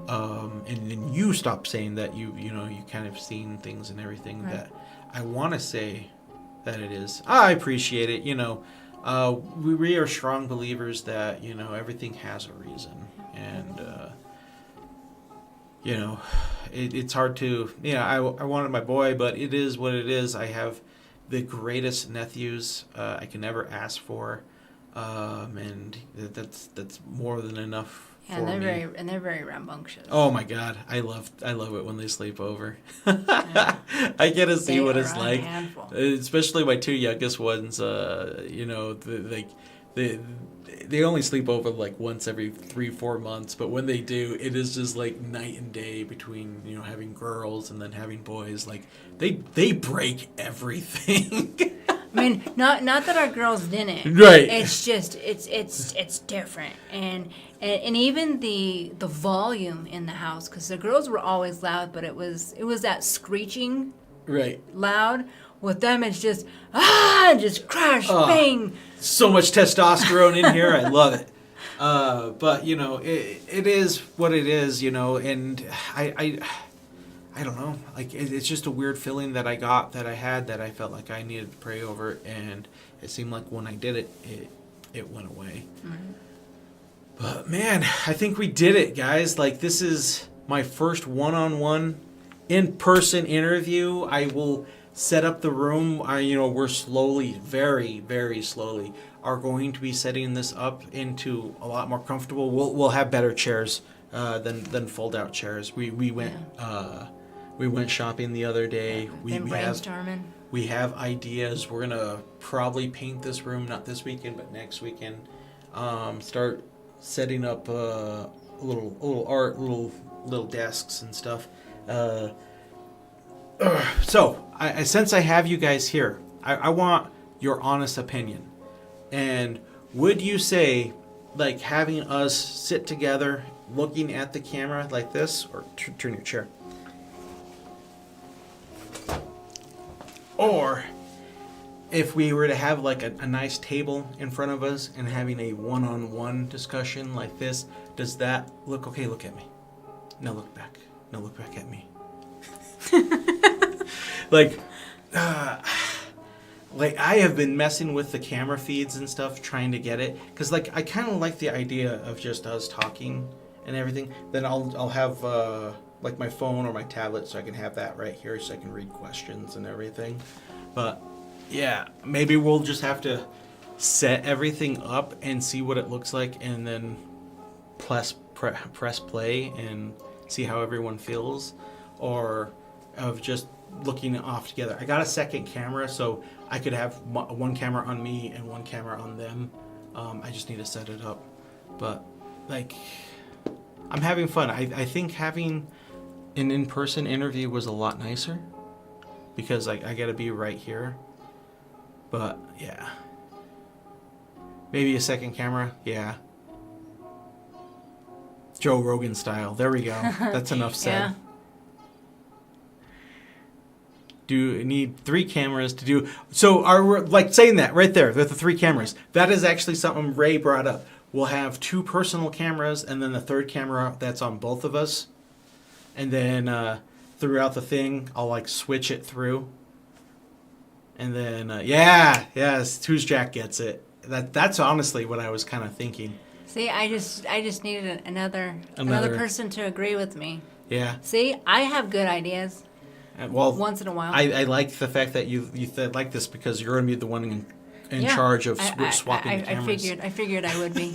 And then you stopped saying that you kind of seen things and everything, right, that I want to say that it is. I appreciate it. We are strong believers that everything has a reason. And it's hard to I wanted my boy, but it is what it is. I have the greatest nephews I can ever ask for, and that's more than enough. Yeah, and they're very rambunctious. Oh my God, I love it when they sleep over. Yeah. I get to see what it's like, especially my two youngest ones. They only sleep over like once every 3-4 months, but when they do, it is just like night and day between having girls and then having boys. Like they break everything. I mean, not that our girls didn't. Right. It's just it's different, and even the volume in the house, because the girls were always loud, but it was that screeching. Right. Loud. With them, it's just just crash, bang. So much testosterone in here. I love it. But it is what it is. And I don't know. Like it's just a weird feeling that I had that I felt like I needed to pray over, and it seemed like when I did it, it went away. Mm-hmm. But man, I think we did it, guys. Like this is my first one-on-one in-person interview. I will set up the room. We're slowly, very, very slowly, are going to be setting this up into a lot more comfortable. We'll have better chairs than fold-out chairs. We went shopping the other day. Been brainstorming. We have ideas. We're gonna probably paint this room, not this weekend, but next weekend. Start setting up little art, little desks and stuff. So, since I have you guys here, I want your honest opinion. And would you say, like, having us sit together, looking at the camera like this, or turn your chair, or if we were to have like a nice table in front of us and having a one-on-one discussion like this, does that look okay? Look at me. Now look back. Now look back at me. Like I have been messing with the camera feeds and stuff, trying to get it, because like I kind of like the idea of just us talking and everything. Then I'll have like my phone or my tablet, so I can have that right here, so I can read questions and everything. But yeah, maybe we'll just have to set everything up and see what it looks like, and then press play and see how everyone feels, or of just looking off together. I got a second camera, so I could have one camera on me and one camera on them. I just need to set it up. But like, I'm having fun. I think having an in-person interview was a lot nicer, because like I gotta be right here. But yeah, maybe a second camera. Yeah, Joe Rogan style. There we go. That's enough said. Yeah. Do need 3 cameras to do so? Are like saying that right there with the 3 cameras? That is actually something Ray brought up. We'll have 2 personal cameras, and then the third camera that's on both of us. And then throughout the thing, I'll like switch it through. And then Who's Jack gets it. That's honestly what I was kind of thinking. See, I just needed another person to agree with me. Yeah. See, I have good ideas. Well, once in a while. I like the fact that you like this, because you're going to be the one in charge of swapping the cameras. I figured I would be.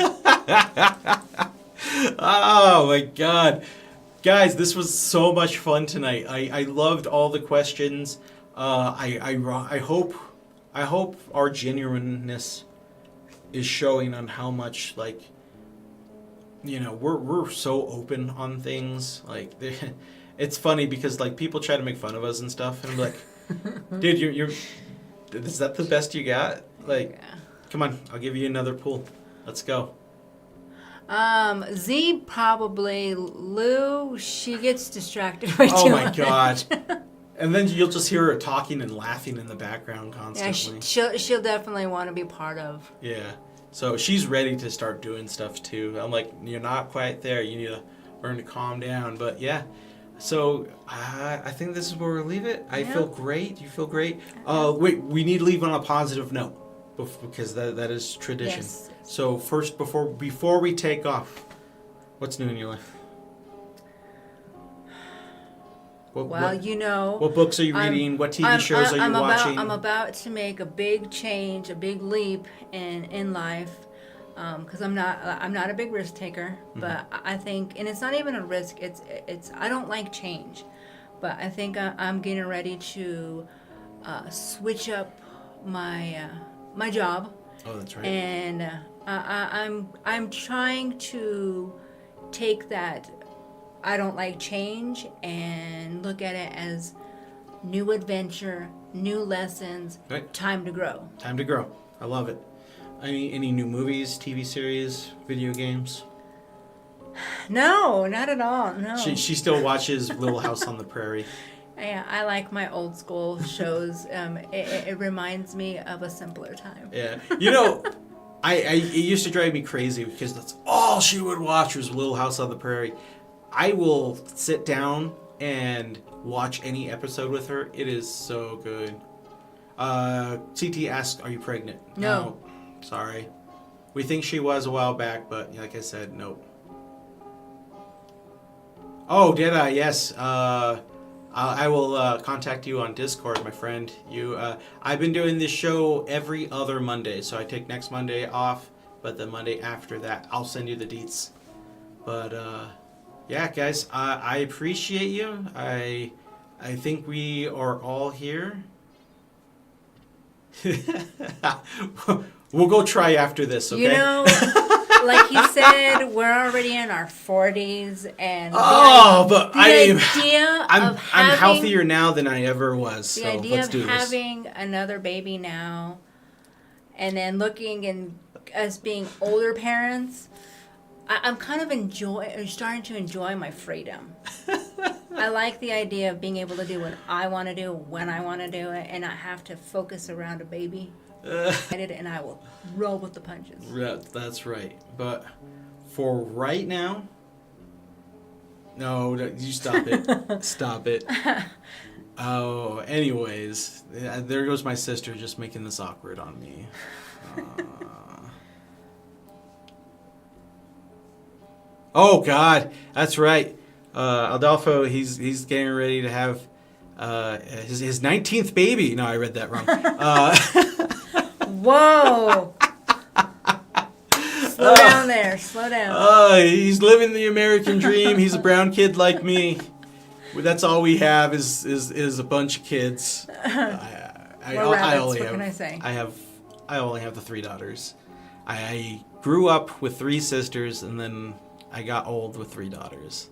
Oh my God. Guys, this was so much fun tonight. I loved all the questions. I hope our genuineness is showing on how much, like, we're so open on things. Like, it's funny because like people try to make fun of us and stuff, and I'm like, dude, you're is that the best you got? Like, come on, I'll give you another pool. Let's go. Z probably. Lou, she gets distracted by Oh my God. And then you'll just hear her talking and laughing in the background constantly. Yeah, she'll definitely want to be part of. Yeah. So she's ready to start doing stuff too. I'm like, you're not quite there. You need to learn to calm down. But yeah. So I think this is where we'll leave it. I feel great. You feel great. Wait, we need to leave on a positive note, because that is tradition. Yes. So first, before we take off, what's new in your life? What books are you reading? What TV shows are you watching? I'm about to make a big change, a big leap in life, because I'm not a big risk taker, but I think, and it's not even a risk. It's I don't like change, but I think I'm getting ready to switch up my job. Oh, that's right. And I'm trying to take that I don't like change and look at it as new adventure, new lessons, right. Time to grow. Time to grow. I love it. Any new movies, TV series, video games? No, not at all. No. She still watches Little House on the Prairie. Yeah, I like my old school shows. It reminds me of a simpler time. Yeah. It used to drive me crazy because that's all she would watch was Little House on the Prairie. I will sit down and watch any episode with her. It is so good. CT asked, are you pregnant? No. Sorry. We think she was a while back, but like I said, nope. Oh, did I? Yes. I will contact you on Discord, my friend. I've been doing this show every other Monday, so I take next Monday off, but the Monday after that, I'll send you the deets. But yeah, guys, I appreciate you. I think we are all here. We'll go try after this, okay? You know, like he said, we're already in our 40s, and but I'm healthier now than I ever was. The So idea let's of do this. having another baby now, and then looking and us being older parents, I'm kind of starting to enjoy my freedom. I like the idea of being able to do what I want to do when I want to do it, and not have to focus around a baby. And I will roll with the punches. That's right. But for right now, no, you stop it. Stop it. Oh, anyways, there goes my sister just making this awkward on me. Oh God, that's right. Adolfo, he's getting ready to have his 19th baby. No, I read that wrong. Whoa! Slow down there. Slow down. He's living the American dream. He's a brown kid like me. That's all we have is a bunch of kids. I only have the 3 daughters. I grew up with 3 sisters, and then I got old with 3 daughters.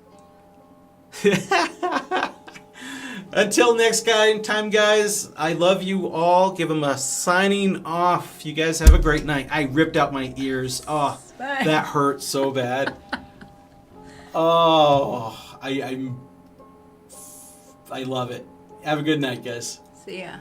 Until next time, guys, I love you all. Give them a signing off. You guys have a great night. I ripped out my ears. Oh, Bye. That hurt so bad. Oh, I love it. Have a good night, guys. See ya.